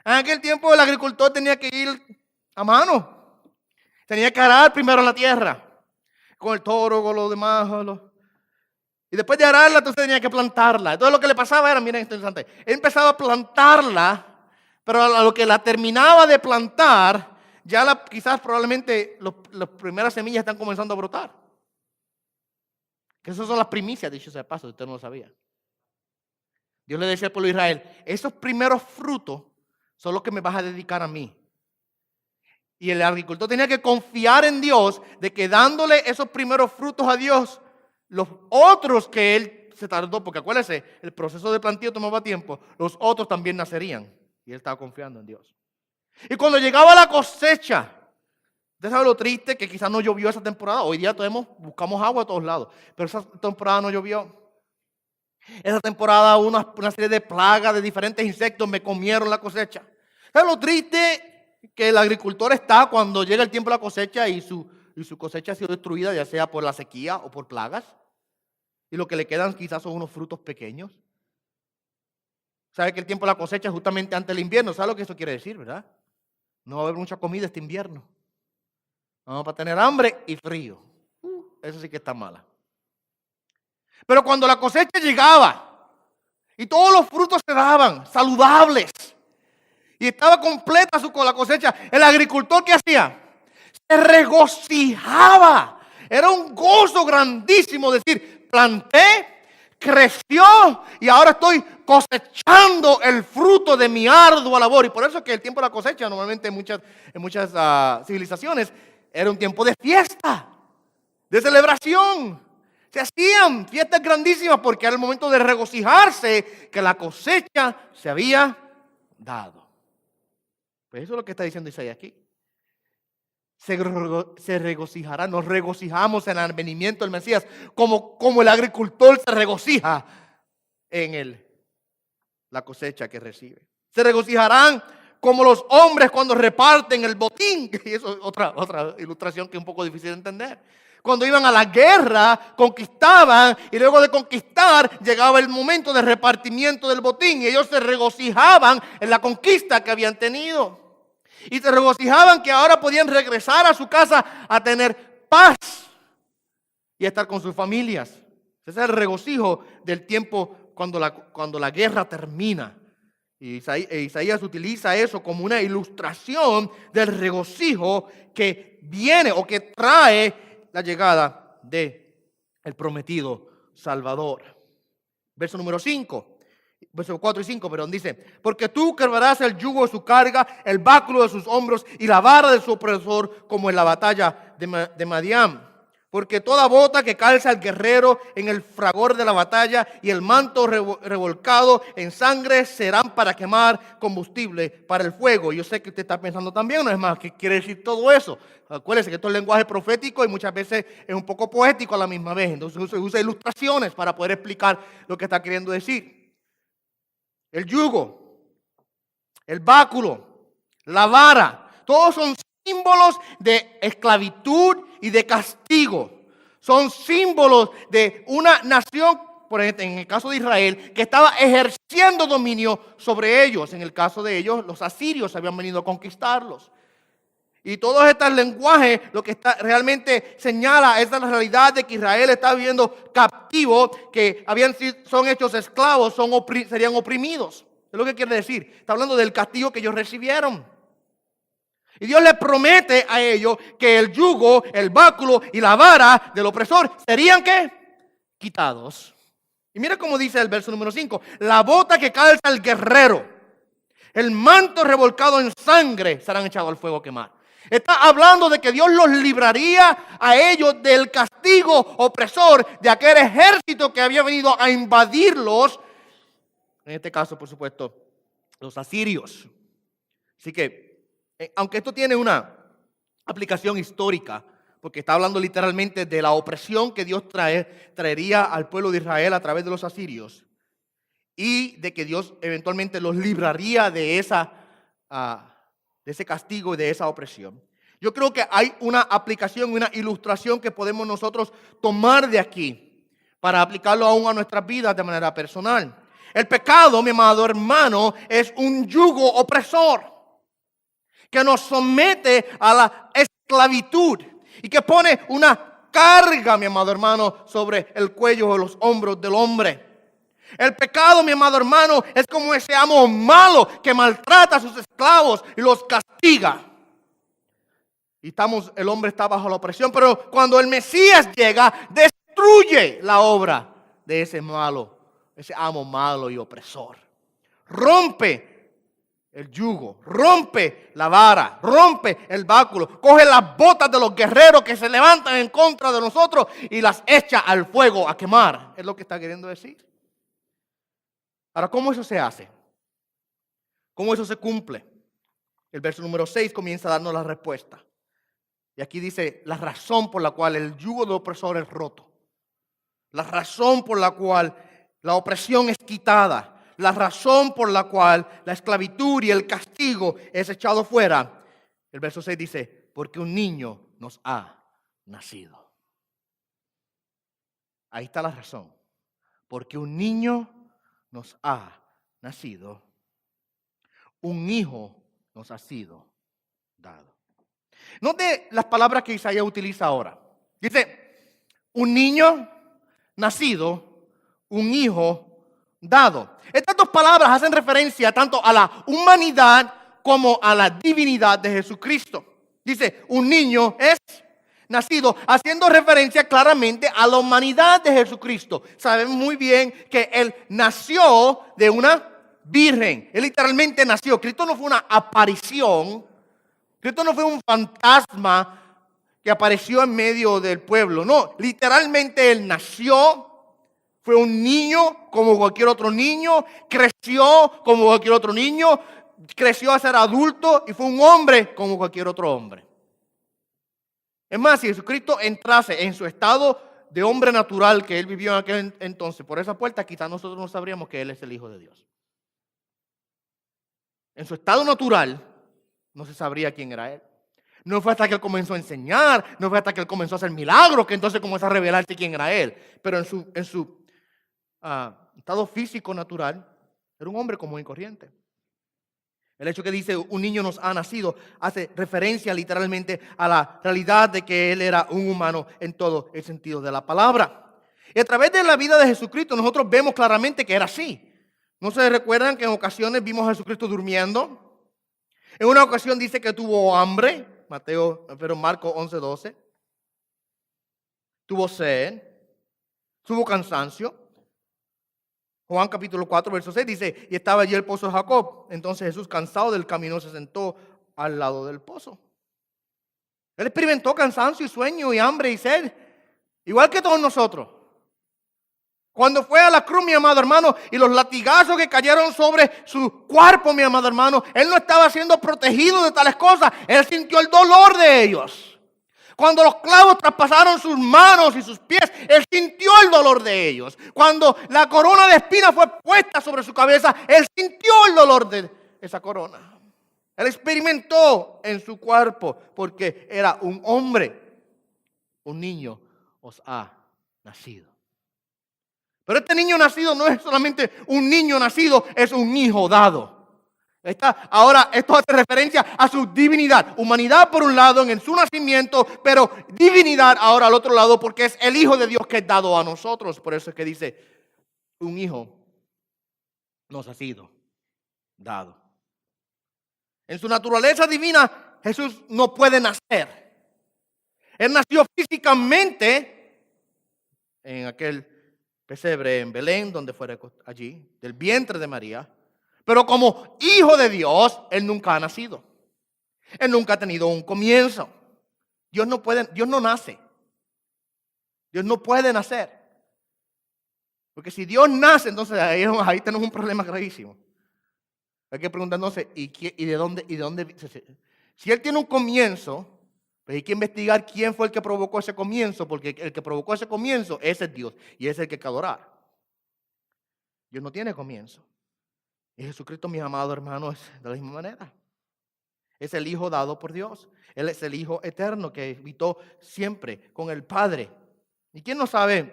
En aquel tiempo el agricultor tenía que ir a mano, tenía que arar primero la tierra, con el toro, con los demás. Y después de ararla, entonces tenía que plantarla. Entonces lo que le pasaba era, miren, esto es interesante. Él empezaba a plantarla, pero a lo que la terminaba de plantar, ya quizás probablemente las primeras semillas están comenzando a brotar. Que esas son las primicias, dicho sea de paso, usted no lo sabía. Dios le decía al pueblo de Israel, esos primeros frutos son los que me vas a dedicar a mí. Y el agricultor tenía que confiar en Dios de que dándole esos primeros frutos a Dios, los otros que él se tardó, porque acuérdese, el proceso de planteo tomaba tiempo, los otros también nacerían. Y él estaba confiando en Dios. Y cuando llegaba la cosecha, ¿usted sabe lo triste? Que quizás no llovió esa temporada. Hoy día buscamos agua a todos lados, pero esa temporada no llovió. Esa temporada una serie de plagas de diferentes insectos me comieron la cosecha. ¿Sabe lo triste? Que el agricultor está cuando llega el tiempo de la cosecha y su cosecha ha sido destruida, ya sea por la sequía o por plagas. Y lo que le quedan quizás son unos frutos pequeños. ¿Sabe que el tiempo de la cosecha es justamente antes del invierno? ¿Sabe lo que eso quiere decir, verdad? No va a haber mucha comida este invierno. Vamos a tener hambre y frío. Eso sí que está mala. Pero cuando la cosecha llegaba y todos los frutos se daban saludables y estaba completa la cosecha, el agricultor, ¿qué hacía? Se regocijaba. Era un gozo grandísimo decir, planté, creció y ahora estoy cosechando el fruto de mi ardua labor. Y por eso es que el tiempo de la cosecha normalmente en muchas civilizaciones era un tiempo de fiesta, de celebración. Se hacían fiestas grandísimas porque era el momento de regocijarse que la cosecha se había dado. Pues eso es lo que está diciendo Isaías aquí. Se regocijará, nos regocijamos en el advenimiento del Mesías, como el agricultor se regocija en la cosecha que recibe. Se regocijarán como los hombres cuando reparten el botín. Y eso es otra ilustración que es un poco difícil de entender. Cuando iban a la guerra, conquistaban y luego de conquistar llegaba el momento de repartimiento del botín y ellos se regocijaban en la conquista que habían tenido. Y se regocijaban que ahora podían regresar a su casa a tener paz y a estar con sus familias. Ese es el regocijo del tiempo cuando la guerra termina. Y Isaías utiliza eso como una ilustración del regocijo que viene o que trae la llegada del prometido Salvador. Verso número 5. versos 4 y 5, perdón, dice: porque tú cargarás el yugo de su carga, el báculo de sus hombros y la vara de su opresor, como en la batalla de Madián. Porque toda bota que calza el guerrero en el fragor de la batalla y el manto revolcado en sangre serán para quemar combustible para el fuego. Yo sé que usted está pensando también, no es más, ¿qué quiere decir todo eso? Acuérdese que esto es lenguaje profético y muchas veces es un poco poético a la misma vez. Entonces usa ilustraciones para poder explicar lo que está queriendo decir. El yugo, el báculo, la vara, todos son símbolos de esclavitud y de castigo. Son símbolos de una nación, por ejemplo, en el caso de Israel, que estaba ejerciendo dominio sobre ellos. En el caso de ellos, los asirios habían venido a conquistarlos. Y todos estos lenguajes lo que realmente señala es la realidad de que Israel está viviendo captivo, que son hechos esclavos, serían oprimidos. Es lo que quiere decir. Está hablando del castigo que ellos recibieron. Y Dios les promete a ellos que el yugo, el báculo y la vara del opresor serían ¿qué? Quitados. Y mira cómo dice el verso número 5. La bota que calza el guerrero, el manto revolcado en sangre serán echados al fuego a quemar. Está hablando de que Dios los libraría a ellos del castigo opresor de aquel ejército que había venido a invadirlos. En este caso, por supuesto, los asirios. Así que aunque esto tiene una aplicación histórica, porque está hablando literalmente de la opresión que Dios traería al pueblo de Israel a través de los asirios, y de que Dios eventualmente los libraría de ese castigo y de esa opresión. Yo creo que hay una aplicación, una ilustración que podemos nosotros tomar de aquí para aplicarlo aún a nuestras vidas de manera personal. El pecado, mi amado hermano, es un yugo opresor que nos somete a la esclavitud y que pone una carga, mi amado hermano, sobre el cuello o los hombros del hombre. El pecado, mi amado hermano, es como ese amo malo que maltrata a sus esclavos y los castiga. Y el hombre está bajo la opresión, pero cuando el Mesías llega, destruye la obra de ese amo malo y opresor. Rompe el yugo, rompe la vara, rompe el báculo, coge las botas de los guerreros que se levantan en contra de nosotros y las echa al fuego a quemar. Es lo que está queriendo decir. Ahora, ¿cómo eso se hace? ¿Cómo eso se cumple? El verso número 6 comienza a darnos la respuesta. Y aquí dice la razón por la cual el yugo del opresor es roto. La razón por la cual la opresión es quitada. La razón por la cual la esclavitud y el castigo es echado fuera. El verso 6 dice, porque un niño nos ha nacido. Ahí está la razón. Porque un niño nos ha nacido. Un hijo nos ha sido dado. Note las palabras que Isaías utiliza ahora. Dice, un niño nacido, un hijo dado. Estas dos palabras hacen referencia tanto a la humanidad como a la divinidad de Jesucristo. Dice, un niño es nacido, haciendo referencia claramente a la humanidad de Jesucristo. Sabemos muy bien que Él nació de una virgen. Él literalmente nació. Cristo no fue una aparición. Cristo no fue un fantasma que apareció en medio del pueblo. No, literalmente Él nació. Fue un niño como cualquier otro niño, creció como cualquier otro niño, creció a ser adulto y fue un hombre como cualquier otro hombre. Es más, si Jesucristo entrase en su estado de hombre natural que Él vivió en aquel entonces, por esa puerta quizás nosotros no sabríamos que Él es el Hijo de Dios. En su estado natural no se sabría quién era Él. No fue hasta que Él comenzó a enseñar, no fue hasta que Él comenzó a hacer milagros que entonces comenzó a revelarse quién era Él. Pero en su estado físico natural, era un hombre común y corriente. El hecho que dice un niño nos ha nacido hace referencia literalmente a la realidad de que Él era un humano en todo el sentido de la palabra. Y a través de la vida de Jesucristo nosotros vemos claramente que era así. ¿No se recuerdan que en ocasiones vimos a Jesucristo durmiendo? En una ocasión dice que tuvo hambre, Marcos 11:12. Tuvo sed, tuvo cansancio. Juan capítulo 4, verso 6 dice, y estaba allí el pozo de Jacob. Entonces Jesús, cansado del camino, se sentó al lado del pozo. Él experimentó cansancio y sueño y hambre y sed, igual que todos nosotros. Cuando fue a la cruz, mi amado hermano, y los latigazos que cayeron sobre su cuerpo, mi amado hermano, él no estaba siendo protegido de tales cosas. Él sintió el dolor de ellos. Cuando los clavos traspasaron sus manos y sus pies, él sintió el dolor de ellos. Cuando la corona de espinas fue puesta sobre su cabeza, él sintió el dolor de esa corona. Él experimentó en su cuerpo porque era un hombre. Un niño os ha nacido. Pero este niño nacido no es solamente un niño nacido, es un hijo dado. Ahora, esto hace referencia a su divinidad. Humanidad por un lado en su nacimiento, pero divinidad ahora al otro lado porque es el Hijo de Dios que es dado a nosotros. Por eso es que dice, un hijo nos ha sido dado. En su naturaleza divina, Jesús no puede nacer. Él nació físicamente en aquel pesebre en Belén, donde fuera allí, del vientre de María. Pero como hijo de Dios, Él nunca ha nacido. Él nunca ha tenido un comienzo. Dios no nace. Dios no puede nacer. Porque si Dios nace, entonces ahí tenemos un problema gravísimo. Hay que preguntar entonces, ¿y de dónde? Si Él tiene un comienzo, pues hay que investigar quién fue el que provocó ese comienzo, porque el que provocó ese comienzo, ese es Dios, y es el que hay que adorar. Dios no tiene comienzo. Y Jesucristo, mis amados hermanos, es de la misma manera. Es el Hijo dado por Dios. Él es el Hijo eterno que habitó siempre con el Padre. ¿Y quién no sabe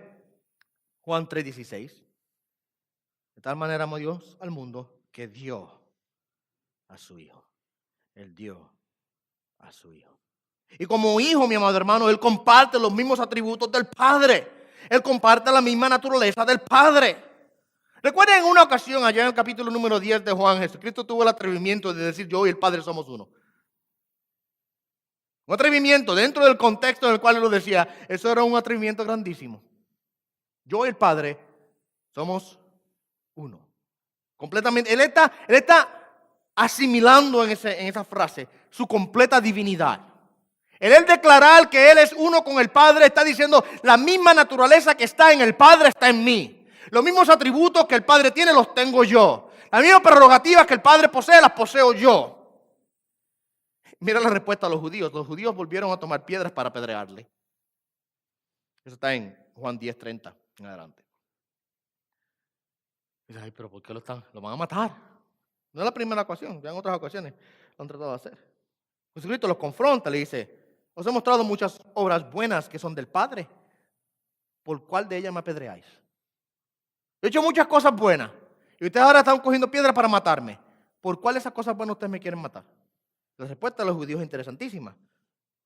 Juan 3:16? De tal manera amó Dios al mundo que dio a su Hijo. Él dio a su Hijo. Y como hijo, mi amado hermano, Él comparte los mismos atributos del Padre. Él comparte la misma naturaleza del Padre. Recuerden en una ocasión, allá en el capítulo número 10 de Juan, Jesucristo tuvo el atrevimiento de decir, yo y el Padre somos uno. Un atrevimiento dentro del contexto en el cual Él lo decía. Eso era un atrevimiento grandísimo. Yo y el Padre somos uno. Completamente. Él está asimilando en esa frase su completa divinidad. El declarar que Él es uno con el Padre está diciendo la misma naturaleza que está en el Padre está en mí. Los mismos atributos que el Padre tiene los tengo yo. Las mismas prerrogativas que el Padre posee las poseo yo. Mira la respuesta a los judíos. Los judíos volvieron a tomar piedras para apedrearle. Eso está en Juan 10:30 en adelante. Dice, ay, pero ¿por qué lo van a matar? No es la primera ocasión, ya en otras ocasiones lo han tratado de hacer. Jesucristo los confronta, le dice, os he mostrado muchas obras buenas que son del Padre. ¿Por cuál de ellas me apedreáis? He hecho muchas cosas buenas. Y ustedes ahora están cogiendo piedras para matarme. ¿Por cuál de esas cosas buenas ustedes me quieren matar? La respuesta de los judíos es interesantísima.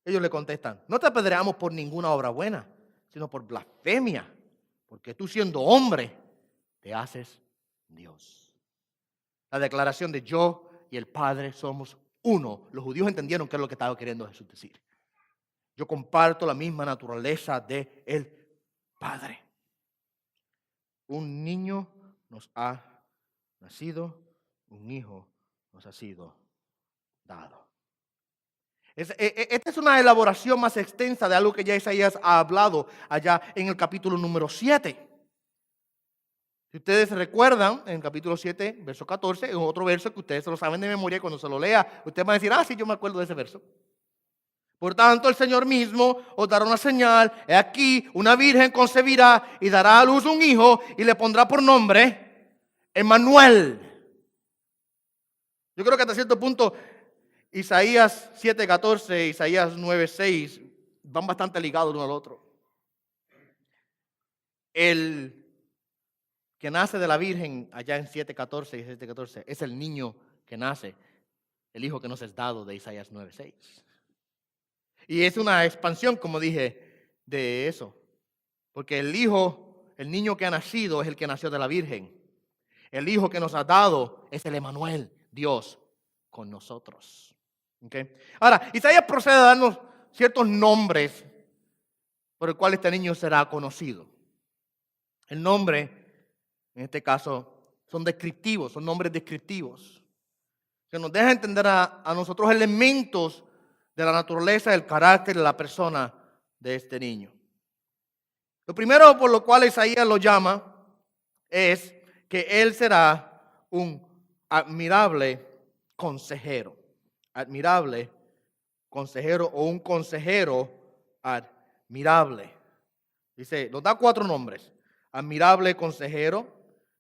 Ellos le contestan, no te apedreamos por ninguna obra buena, sino por blasfemia. Porque tú siendo hombre, te haces Dios. La declaración de yo y el Padre somos uno. Los judíos entendieron qué es lo que estaba queriendo Jesús decir. Yo comparto la misma naturaleza de el Padre. Un niño nos ha nacido, un hijo nos ha sido dado. Esta es una elaboración más extensa de algo que ya Isaías ha hablado allá en el capítulo número 7. Si ustedes recuerdan, en el capítulo 7, verso 14, es otro verso que ustedes se lo saben de memoria, cuando se lo lea, ustedes van a decir, sí, yo me acuerdo de ese verso. Por tanto, el Señor mismo os dará una señal. He aquí, una virgen concebirá y dará a luz un hijo y le pondrá por nombre Emmanuel. Yo creo que hasta cierto punto Isaías 7:14, Isaías 9:6 van bastante ligados uno al otro. El que nace de la virgen allá en 7:14 y 7:14 es el niño que nace, el hijo que nos es dado de Isaías 9:6. Y es una expansión, como dije, de eso. Porque el niño que ha nacido es el que nació de la virgen. El hijo que nos ha dado es el Emmanuel, Dios con nosotros. ¿Okay? Ahora, Isaías procede a darnos ciertos nombres por el cual este niño será conocido. El nombre en este caso, son descriptivos, son nombres descriptivos, que nos deja entender a nosotros elementos de la naturaleza, del carácter de la persona de este niño. Lo primero por lo cual Isaías lo llama es que él será un admirable consejero. Admirable consejero o un consejero admirable. Dice, nos da 4 nombres. Admirable consejero,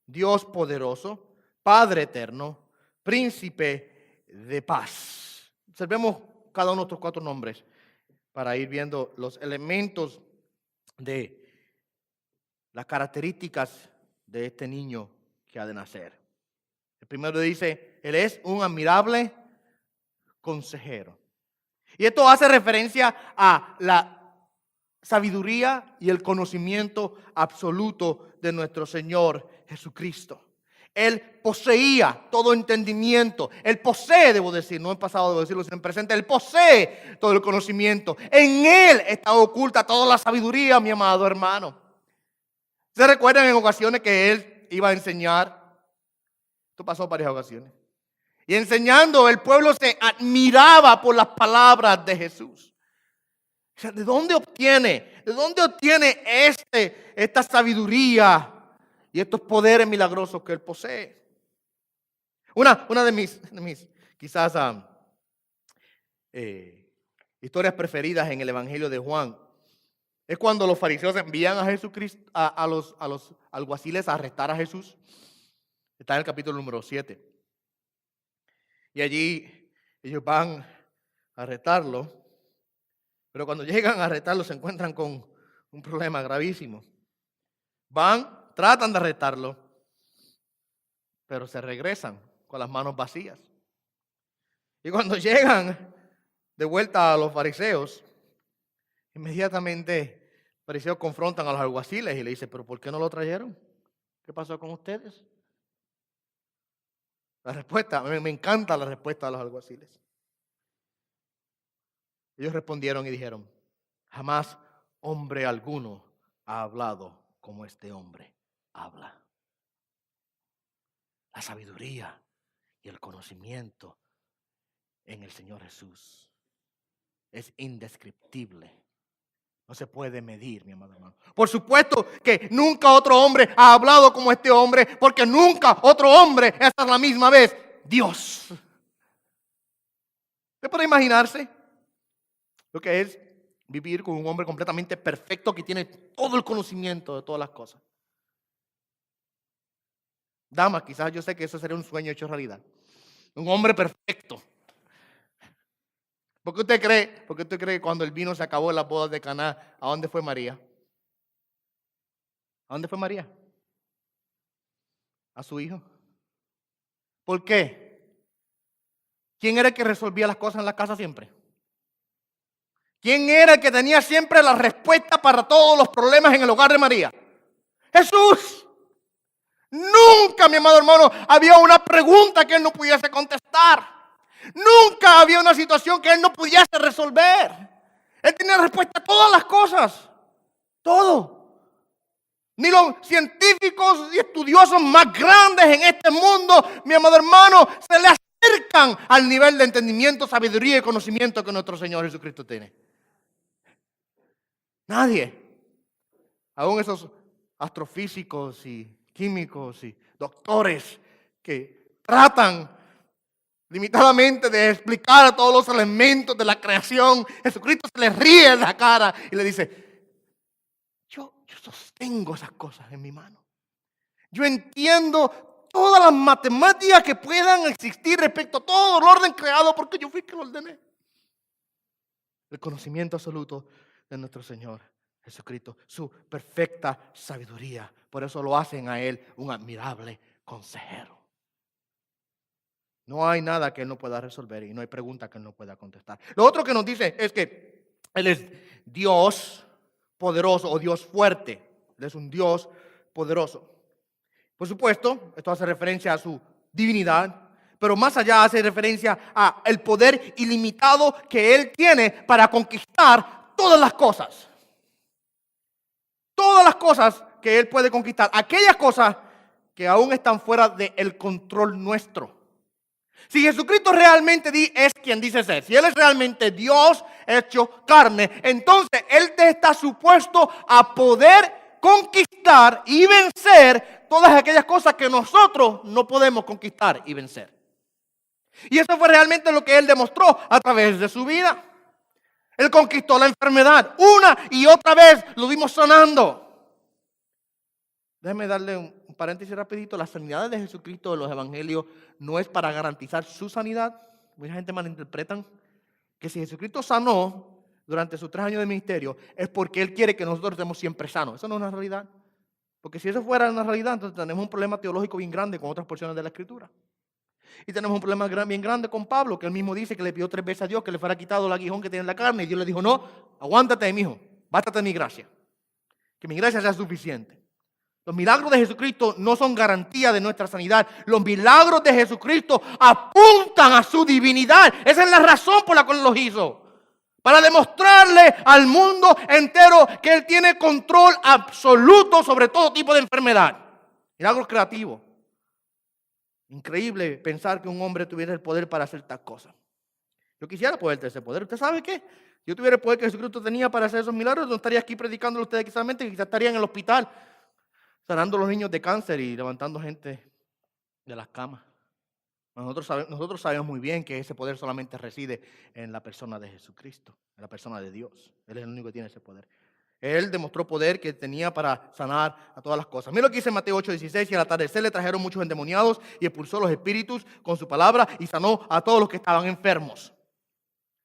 Dios poderoso, Padre eterno, príncipe de paz. Observemos cada uno de estos 4 nombres para ir viendo los elementos de las características de este niño que ha de nacer. El primero dice, él es un admirable consejero. Y esto hace referencia a la sabiduría y el conocimiento absoluto de nuestro Señor Jesucristo. Él poseía todo entendimiento. Él posee, debo decir, no en pasado debo decirlo, sino en presente. Él posee todo el conocimiento. En Él está oculta toda la sabiduría, mi amado hermano. ¿Se recuerdan en ocasiones que Él iba a enseñar? Esto pasó en varias ocasiones. Y enseñando, el pueblo se admiraba por las palabras de Jesús. O sea, ¿de dónde obtiene esta sabiduría y estos poderes milagrosos que él posee? Una de mis quizás historias preferidas en el Evangelio de Juan es cuando los fariseos envían a Jesucristo, a los alguaciles a arrestar a Jesús. Está en el capítulo número 7. Y allí ellos van a arrestarlo. Pero cuando llegan a arrestarlo se encuentran con un problema gravísimo. Van, tratan de arrestarlo, pero se regresan con las manos vacías. Y cuando llegan de vuelta a los fariseos, inmediatamente los fariseos confrontan a los alguaciles y le dicen, ¿pero por qué no lo trajeron? ¿Qué pasó con ustedes? La respuesta, me encanta la respuesta de los alguaciles. Ellos respondieron y dijeron, jamás hombre alguno ha hablado como este hombre habla. La sabiduría y el conocimiento en el Señor Jesús es indescriptible. No se puede medir, mi amado hermano. Por supuesto que nunca otro hombre ha hablado como este hombre, porque nunca otro hombre es a la misma vez Dios. ¿Usted puede imaginarse lo que es vivir con un hombre completamente perfecto que tiene todo el conocimiento de todas las cosas? Damas, quizás yo sé que eso sería un sueño hecho realidad. Un hombre perfecto. ¿Por qué usted cree que cuando el vino se acabó en las bodas de Caná, a dónde fue María? ¿A dónde fue María? A su hijo. ¿Por qué? ¿Quién era el que resolvía las cosas en la casa siempre? ¿Quién era el que tenía siempre la respuesta para todos los problemas en el hogar de María? Jesús. Nunca, mi amado hermano, había una pregunta que él no pudiese contestar. Nunca había una situación que él no pudiese resolver. Él tenía respuesta a todas las cosas. Todo. Ni los científicos y estudiosos más grandes en este mundo, mi amado hermano, se le acercan al nivel de entendimiento, sabiduría y conocimiento que nuestro Señor Jesucristo tiene. Nadie. Aún esos astrofísicos y químicos y doctores que tratan limitadamente de explicar todos los elementos de la creación, Jesucristo se les ríe en la cara y le dice, yo sostengo esas cosas en mi mano. Yo entiendo todas las matemáticas que puedan existir respecto a todo el orden creado porque yo fui quien lo ordené. El conocimiento absoluto de nuestro Señor Jesucristo, su perfecta sabiduría. Por eso lo hacen a Él un admirable consejero. No hay nada que Él no pueda resolver y no hay pregunta que Él no pueda contestar. Lo otro que nos dice es que Él es Dios poderoso o Dios fuerte. Él es un Dios poderoso. Por supuesto, esto hace referencia a su divinidad, pero más allá hace referencia a el poder ilimitado que Él tiene para conquistar todas las cosas. Todas las cosas que Él puede conquistar. Aquellas cosas que aún están fuera del control nuestro. Si Jesucristo realmente es quien dice ser, si Él es realmente Dios hecho carne, entonces Él está supuesto a poder conquistar y vencer todas aquellas cosas que nosotros no podemos conquistar y vencer. Y eso fue realmente lo que Él demostró a través de su vida. Él conquistó la enfermedad una y otra vez, lo vimos sanando. Déjeme darle un paréntesis rapidito. La sanidad de Jesucristo de los evangelios no es para garantizar su sanidad. Mucha gente malinterpreta que si Jesucristo sanó durante sus 3 años de ministerio es porque Él quiere que nosotros estemos siempre sanos. Eso no es una realidad. Porque si eso fuera una realidad, entonces tenemos un problema teológico bien grande con otras porciones de la Escritura. Y tenemos un problema bien grande con Pablo, que él mismo dice que le pidió 3 veces a Dios que le fuera quitado el aguijón que tiene en la carne. Y Dios le dijo, no, aguántate, mi hijo, bástate mi gracia. Que mi gracia sea suficiente. Los milagros de Jesucristo no son garantía de nuestra sanidad. Los milagros de Jesucristo apuntan a su divinidad. Esa es la razón por la cual los hizo. Para demostrarle al mundo entero que Él tiene control absoluto sobre todo tipo de enfermedad. Milagros creativos. Increíble pensar que un hombre tuviera el poder para hacer tal cosa. Yo quisiera poder tener ese poder. ¿Usted sabe qué? Si yo tuviera el poder que Jesucristo tenía para hacer esos milagros, no estaría aquí predicándolo a ustedes quizás estaría en el hospital, sanando a los niños de cáncer y levantando gente de las camas. Nosotros sabemos muy bien que ese poder solamente reside en la persona de Jesucristo, en la persona de Dios. Él es el único que tiene ese poder. Él demostró poder que tenía para sanar a todas las cosas. Mira lo que dice Mateo 8:16. Y al atardecer le trajeron muchos endemoniados y expulsó los espíritus con su palabra y sanó a todos los que estaban enfermos.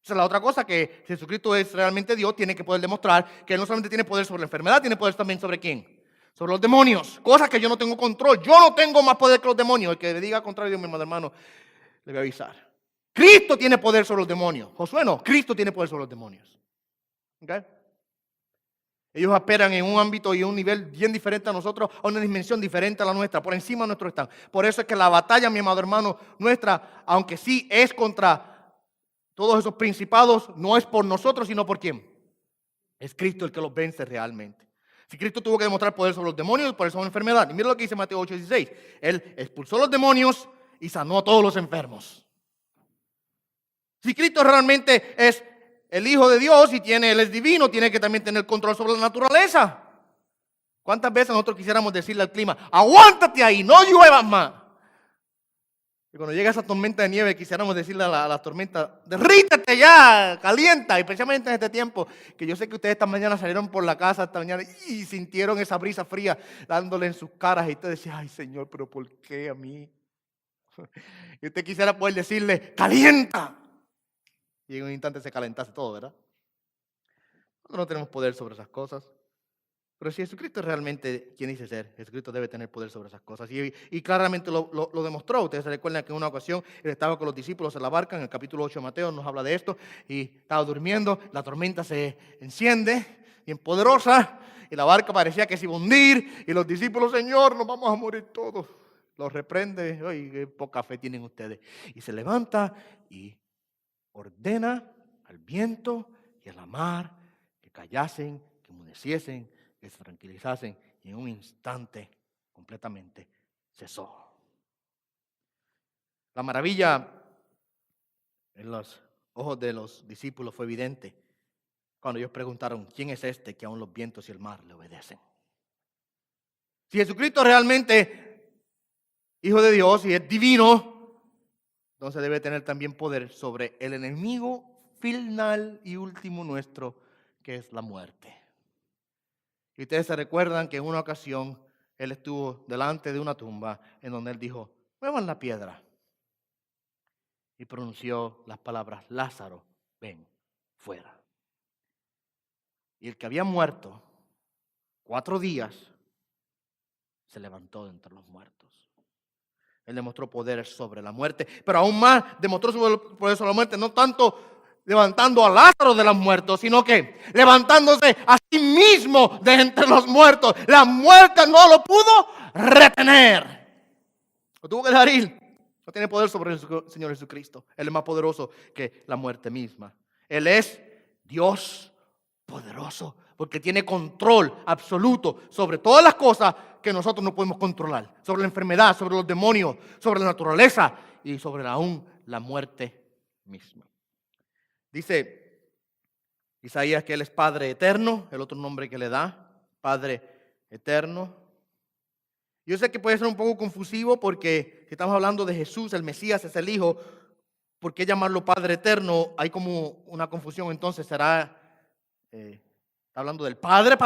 Esa es la otra cosa, que Jesucristo es realmente Dios, tiene que poder demostrar que Él no solamente tiene poder sobre la enfermedad, tiene poder también sobre ¿quién? Sobre los demonios, cosas que yo no tengo control. Yo no tengo más poder que los demonios. El que le diga contrario, mi hermano, le voy a avisar. Cristo tiene poder sobre los demonios. Josué no, Cristo tiene poder sobre los demonios. ¿Okay? Ellos operan en un ámbito y un nivel bien diferente a nosotros, a una dimensión diferente a la nuestra, por encima de nuestro están. Por eso es que la batalla, mi amado hermano, nuestra, aunque sí es contra todos esos principados, no es por nosotros, sino por ¿quién? Es Cristo el que los vence realmente. Si Cristo tuvo que demostrar poder sobre los demonios, por eso es una enfermedad. Y mira lo que dice Mateo 8:16. Él expulsó los demonios y sanó a todos los enfermos. Si Cristo realmente es el Hijo de Dios y Él es divino, tiene que también tener control sobre la naturaleza. ¿Cuántas veces nosotros quisiéramos decirle al clima, aguántate ahí, no lluevas más? Y cuando llega esa tormenta de nieve, quisiéramos decirle a la tormenta, derrítete ya, calienta. Y especialmente en este tiempo, que yo sé que ustedes esta mañana salieron por la casa esta mañana y sintieron esa brisa fría dándole en sus caras. Y usted decía, ay Señor, pero ¿por qué a mí? Y usted quisiera poder decirle, calienta. Y en un instante se calentase todo, ¿verdad? Nosotros no tenemos poder sobre esas cosas. Pero si Jesucristo es realmente quien dice ser, Jesucristo debe tener poder sobre esas cosas. Y claramente lo demostró. Ustedes se recuerdan que en una ocasión Él estaba con los discípulos en la barca, en el capítulo 8 de Mateo nos habla de esto, y estaba durmiendo, la tormenta se enciende, bien poderosa, y la barca parecía que se iba a hundir, y los discípulos, Señor, nos vamos a morir todos. Los reprende, ay, qué poca fe tienen ustedes. Y se levanta y ordena al viento y a la mar que callasen, que enmudeciesen, que se tranquilizasen, y en un instante completamente cesó. La maravilla en los ojos de los discípulos fue evidente cuando ellos preguntaron, ¿quién es este que aún los vientos y el mar le obedecen? Si Jesucristo realmente Hijo de Dios y es divino, entonces debe tener también poder sobre el enemigo final y último nuestro, que es la muerte. Y ustedes se recuerdan que en una ocasión Él estuvo delante de una tumba en donde Él dijo, muevan la piedra. Y pronunció las palabras, Lázaro, ven fuera. Y el que había muerto 4 días se levantó de entre los muertos. Él demostró poder sobre la muerte, pero aún más demostró poder sobre la muerte, no tanto levantando a Lázaro de los muertos, sino que levantándose a sí mismo de entre los muertos. La muerte no lo pudo retener. Lo tuvo que dejar ir. No tiene poder sobre el Señor Jesucristo. Él es más poderoso que la muerte misma. Él es Dios poderoso. porque tiene control absoluto sobre todas las cosas que nosotros no podemos controlar, sobre la enfermedad, sobre los demonios, sobre la naturaleza y sobre aún la muerte misma. Dice Isaías que Él es Padre eterno, el otro nombre que le da, Padre eterno. Yo sé que puede ser un poco confusivo porque si estamos hablando de Jesús, el Mesías es el Hijo, ¿por qué llamarlo Padre eterno? Hay como una confusión, entonces será, está hablando del Padre,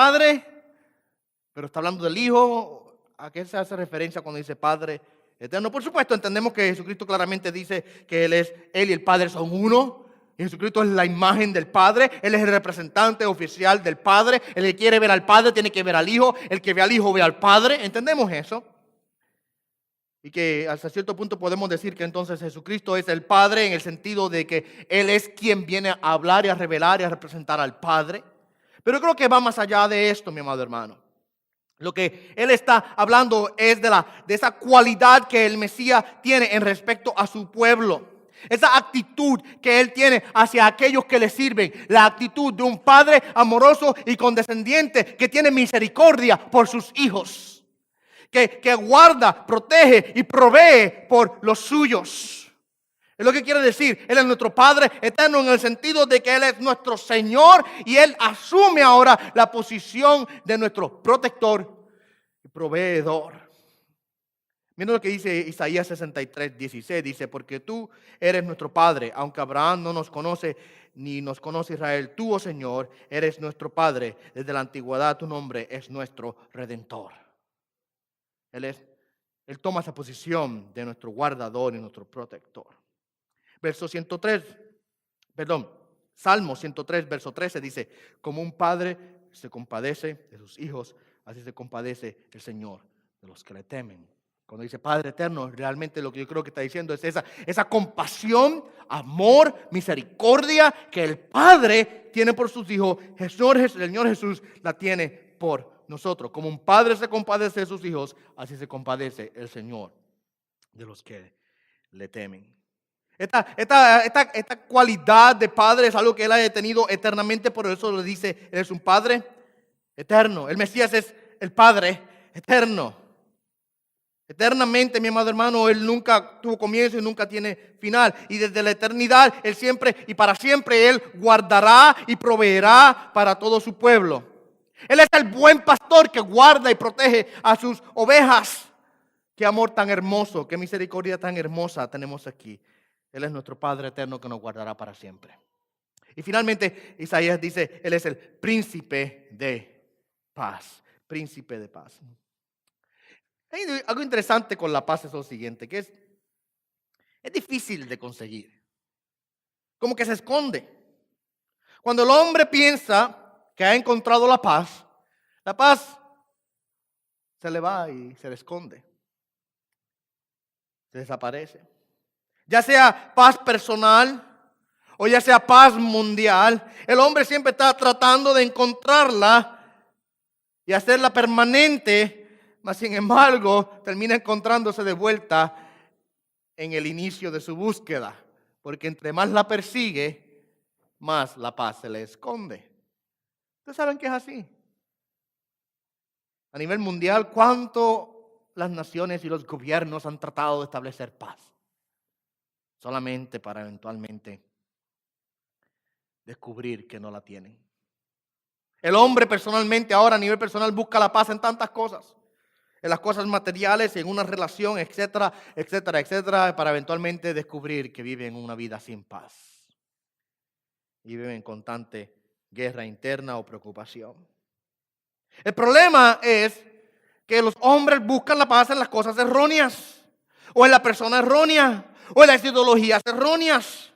pero está hablando del Hijo. ¿A qué se hace referencia cuando dice Padre eterno? Por supuesto, entendemos que Jesucristo claramente dice que Él y el Padre son uno. Jesucristo es la imagen del Padre, Él es el representante oficial del Padre. El que quiere ver al Padre tiene que ver al Hijo, el que ve al Hijo ve al Padre. ¿Entendemos eso? Y que hasta cierto punto podemos decir que entonces Jesucristo es el Padre en el sentido de que Él es quien viene a hablar y a revelar y a representar al Padre. Pero creo que va más allá de esto, mi amado hermano. Lo que Él está hablando es de esa cualidad que el Mesías tiene en respecto a su pueblo. Esa actitud que Él tiene hacia aquellos que le sirven. La actitud de un padre amoroso y condescendiente que tiene misericordia por sus hijos. Que guarda, protege y provee por los suyos. Es lo que quiere decir. Él es nuestro Padre eterno en el sentido de que Él es nuestro Señor y Él asume ahora la posición de nuestro protector y proveedor. Miren lo que dice Isaías 63:16. Dice, porque tú eres nuestro Padre, aunque Abraham no nos conoce ni nos conoce Israel. Tú, oh Señor, eres nuestro Padre. Desde la antigüedad tu nombre es nuestro Redentor. Él toma esa posición de nuestro guardador y nuestro protector. Salmo 103, verso 13 dice, como un padre se compadece de sus hijos, así se compadece el Señor de los que le temen. Cuando dice Padre eterno, realmente lo que yo creo que está diciendo es esa compasión, amor, misericordia que el Padre tiene por sus hijos. El Señor Jesús la tiene por nosotros. Como un padre se compadece de sus hijos, así se compadece el Señor de los que le temen. Esta cualidad de Padre es algo que Él ha tenido eternamente, por eso le dice, Él es un Padre eterno. El Mesías es el Padre eterno. Eternamente, mi amado hermano, Él nunca tuvo comienzo y nunca tiene final. Y desde la eternidad, Él siempre y para siempre, Él guardará y proveerá para todo su pueblo. Él es el buen pastor que guarda y protege a sus ovejas. Qué amor tan hermoso, qué misericordia tan hermosa tenemos aquí. Él es nuestro Padre eterno que nos guardará para siempre. Y finalmente, Isaías dice, Él es el príncipe de paz. Príncipe de paz. Hay algo interesante con la paz es lo siguiente, que es difícil de conseguir. Como que se esconde. Cuando el hombre piensa que ha encontrado la paz se le va y se le esconde. Se desaparece. Ya sea paz personal o ya sea paz mundial, el hombre siempre está tratando de encontrarla y hacerla permanente. Mas sin embargo, termina encontrándose de vuelta en el inicio de su búsqueda. Porque entre más la persigue, más la paz se le esconde. ¿Ustedes saben que es así? A nivel mundial, ¿cuánto las naciones y los gobiernos han tratado de establecer paz? Solamente para eventualmente descubrir que no la tienen. El hombre personalmente ahora a nivel personal busca la paz en tantas cosas. En las cosas materiales, en una relación, etcétera, etcétera, etcétera, para eventualmente descubrir que viven una vida sin paz. Y viven en constante guerra interna o preocupación. El problema es que los hombres buscan la paz en las cosas erróneas, o en la persona errónea, o en las ideologías erróneas.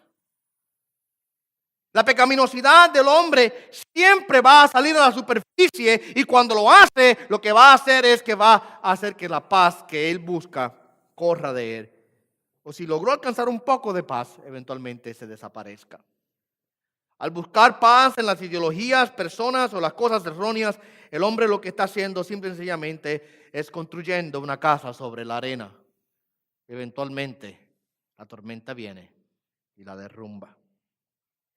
La pecaminosidad del hombre siempre va a salir a la superficie y cuando lo hace, lo que va a hacer es que va a hacer que la paz que él busca corra de él. O si logró alcanzar un poco de paz, eventualmente se desaparezca. Al buscar paz en las ideologías, personas o las cosas erróneas, el hombre lo que está haciendo simple y sencillamente es construyendo una casa sobre la arena. Eventualmente la tormenta viene y la derrumba.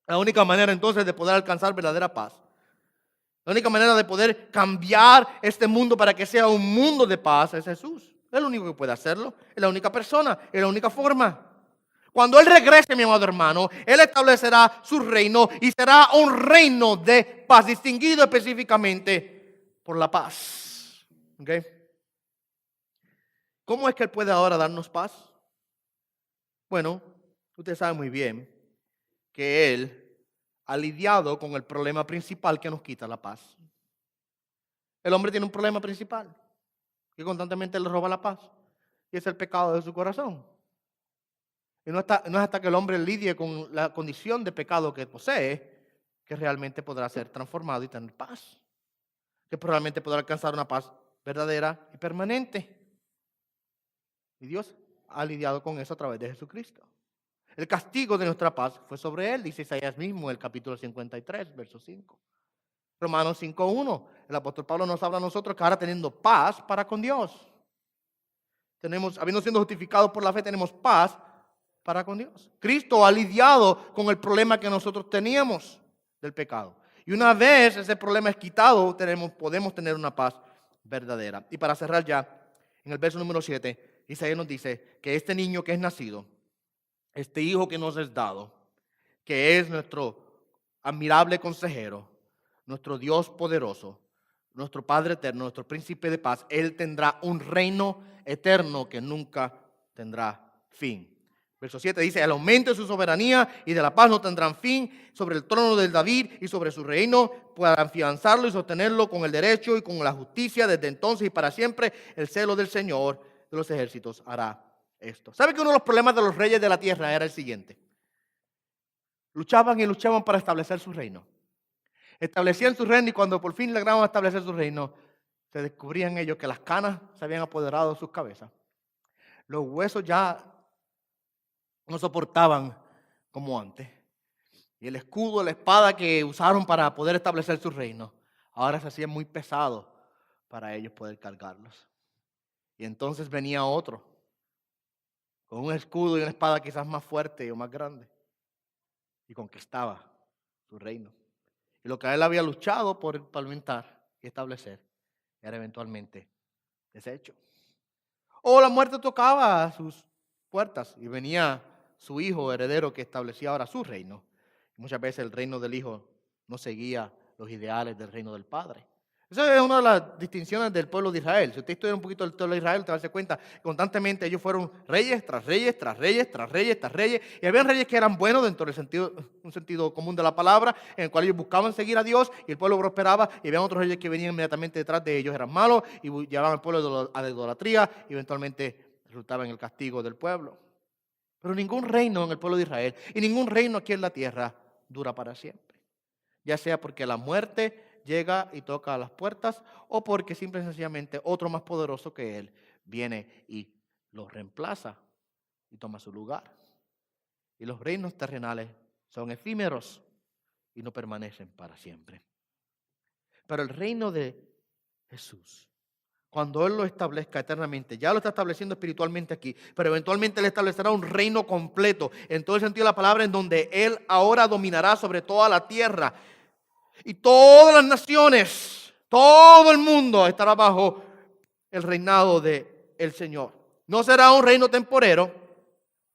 La única manera entonces de poder alcanzar verdadera paz La única manera de poder cambiar este mundo para que sea un mundo de paz es Jesús. Es el único que puede hacerlo. Es la única persona. Es la única forma. Cuando Él regrese, mi amado hermano, Él establecerá su reino y será un reino de paz, distinguido específicamente por la paz. ¿Okay? ¿Cómo es que Él puede ahora darnos paz? Bueno, usted sabe muy bien que Él ha lidiado con el problema principal que nos quita la paz. El hombre tiene un problema principal que constantemente le roba la paz, y es el pecado de su corazón. Y no es hasta que el hombre lidie con la condición de pecado que posee que realmente podrá ser transformado y tener paz, que probablemente podrá alcanzar una paz verdadera y permanente. Y Dios ha lidiado con eso a través de Jesucristo. El castigo de nuestra paz fue sobre Él, dice Isaías mismo en el capítulo 53, verso 5. Romanos 5:1. El apóstol Pablo nos habla a nosotros que ahora teniendo paz para con Dios. Habiendo sido justificados por la fe, tenemos paz para con Dios. Cristo ha lidiado con el problema que nosotros teníamos del pecado. Y una vez ese problema es quitado, podemos tener una paz verdadera. Y para cerrar ya, en el verso número 7, Isaías nos dice que este niño que es nacido, este hijo que nos es dado, que es nuestro admirable consejero, nuestro Dios poderoso, nuestro Padre eterno, nuestro príncipe de paz, Él tendrá un reino eterno que nunca tendrá fin. Verso 7 dice: el aumento de su soberanía y de la paz no tendrán fin sobre el trono de David y sobre su reino, para afianzarlo y sostenerlo con el derecho y con la justicia desde entonces y para siempre. El celo del Señor de los ejércitos hará esto. ¿Sabe que uno de los problemas de los reyes de la tierra era el siguiente? Luchaban y luchaban para establecer su reino. Establecían su reino, y cuando por fin lograban establecer su reino, se descubrían ellos que las canas se habían apoderado de sus cabezas. Los huesos ya no soportaban como antes. Y el escudo, la espada que usaron para poder establecer su reino, ahora se hacía muy pesado para ellos poder cargarlos. Y entonces venía otro, con un escudo y una espada quizás más fuerte o más grande, y conquistaba su reino. Y lo que él había luchado por parlamentar y establecer era eventualmente deshecho. O la muerte tocaba a sus puertas y venía su hijo heredero que establecía ahora su reino. Muchas veces el reino del hijo no seguía los ideales del reino del padre. Esa es una de las distinciones del pueblo de Israel. Si usted estudia un poquito el pueblo de Israel, te va a darse cuenta que constantemente ellos fueron reyes tras reyes, tras reyes, tras reyes, tras reyes. Y había reyes que eran buenos dentro del un sentido común de la palabra, en el cual ellos buscaban seguir a Dios y el pueblo prosperaba. Y había otros reyes que venían inmediatamente detrás de ellos, eran malos y llevaban al pueblo a la idolatría y eventualmente resultaban en el castigo del pueblo. Pero ningún reino en el pueblo de Israel y ningún reino aquí en la tierra dura para siempre. Ya sea porque la muerte llega y toca a las puertas, o porque simple y sencillamente otro más poderoso que él viene y lo reemplaza y toma su lugar. Y los reinos terrenales son efímeros y no permanecen para siempre. Pero el reino de Jesús, cuando Él lo establezca eternamente, ya lo está estableciendo espiritualmente aquí, pero eventualmente Él establecerá un reino completo, en todo el sentido de la palabra, en donde Él ahora dominará sobre toda la tierra. Y todas las naciones, todo el mundo estará bajo el reinado del Señor. No será un reino temporero,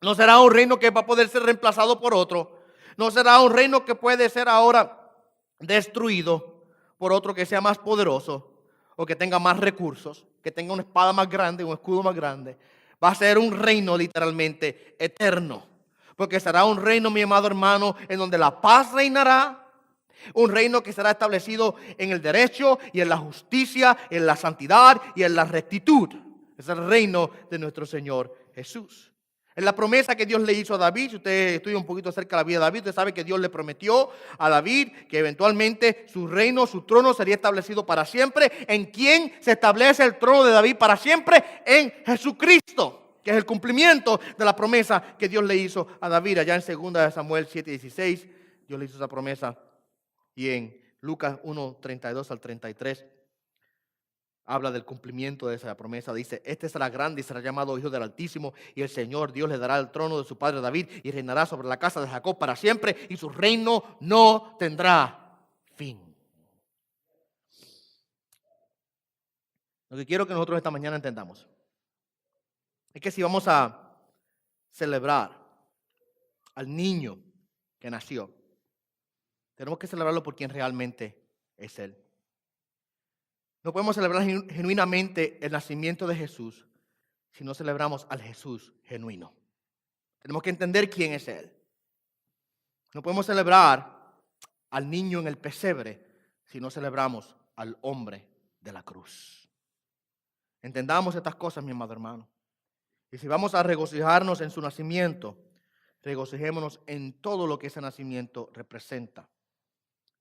no será un reino que va a poder ser reemplazado por otro, no será un reino que puede ser ahora destruido por otro que sea más poderoso o que tenga más recursos, que tenga una espada más grande, un escudo más grande. Va a ser un reino literalmente eterno, porque será un reino, mi amado hermano, en donde la paz reinará. Un reino que será establecido en el derecho y en la justicia, en la santidad y en la rectitud. Es el reino de nuestro Señor Jesús. Es la promesa que Dios le hizo a David. Si usted estudia un poquito acerca de la vida de David, usted sabe que Dios le prometió a David que eventualmente su reino, su trono sería establecido para siempre. ¿En quién se establece el trono de David para siempre? En Jesucristo, que es el cumplimiento de la promesa que Dios le hizo a David. Allá en 2 Samuel 7:16, Dios le hizo esa promesa. Y en Lucas 1:32 al 33 habla del cumplimiento de esa promesa. Dice: este será grande y será llamado Hijo del Altísimo, y el Señor Dios le dará el trono de su padre David y reinará sobre la casa de Jacob para siempre, y su reino no tendrá fin. Lo que quiero que nosotros esta mañana entendamos es que si vamos a celebrar al niño que nació, tenemos que celebrarlo por quien realmente es Él. No podemos celebrar genuinamente el nacimiento de Jesús si no celebramos al Jesús genuino. Tenemos que entender quién es Él. No podemos celebrar al niño en el pesebre si no celebramos al hombre de la cruz. Entendamos estas cosas, mi amado hermano. Y si vamos a regocijarnos en su nacimiento, regocijémonos en todo lo que ese nacimiento representa,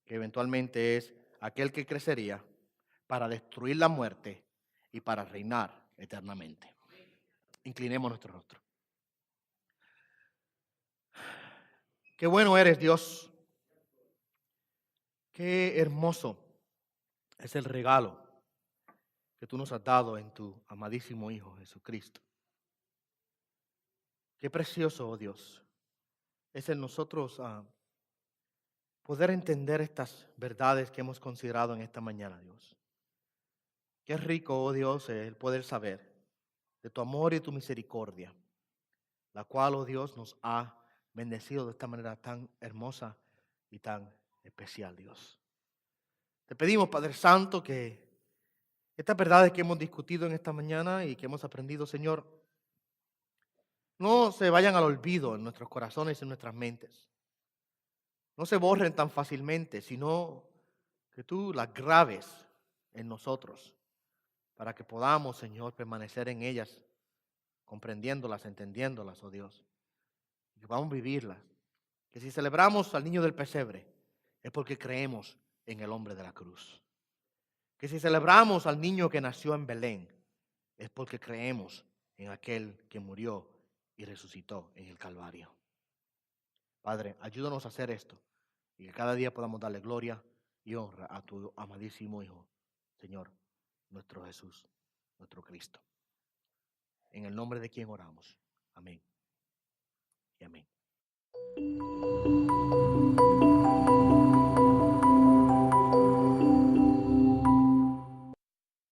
que eventualmente es aquel que crecería para destruir la muerte y para reinar eternamente. Inclinemos nuestro rostro. Qué bueno eres, Dios. Qué hermoso es el regalo que tú nos has dado en tu amadísimo Hijo Jesucristo. Qué precioso, oh Dios, es en nosotros poder entender estas verdades que hemos considerado en esta mañana, Dios. Qué rico, oh Dios, el poder saber de tu amor y tu misericordia, la cual, oh Dios, nos ha bendecido de esta manera tan hermosa y tan especial, Dios. Te pedimos, Padre Santo, que estas verdades que hemos discutido en esta mañana y que hemos aprendido, Señor, no se vayan al olvido en nuestros corazones y en nuestras mentes. No se borren tan fácilmente, sino que tú las grabes en nosotros para que podamos, Señor, permanecer en ellas, comprendiéndolas, entendiéndolas, oh Dios, y que vamos a vivirlas. Que si celebramos al niño del pesebre es porque creemos en el hombre de la cruz. Que si celebramos al niño que nació en Belén es porque creemos en aquel que murió y resucitó en el Calvario. Padre, ayúdanos a hacer esto y que cada día podamos darle gloria y honra a tu amadísimo Hijo, Señor, nuestro Jesús, nuestro Cristo. En el nombre de quien oramos. Amén y amén.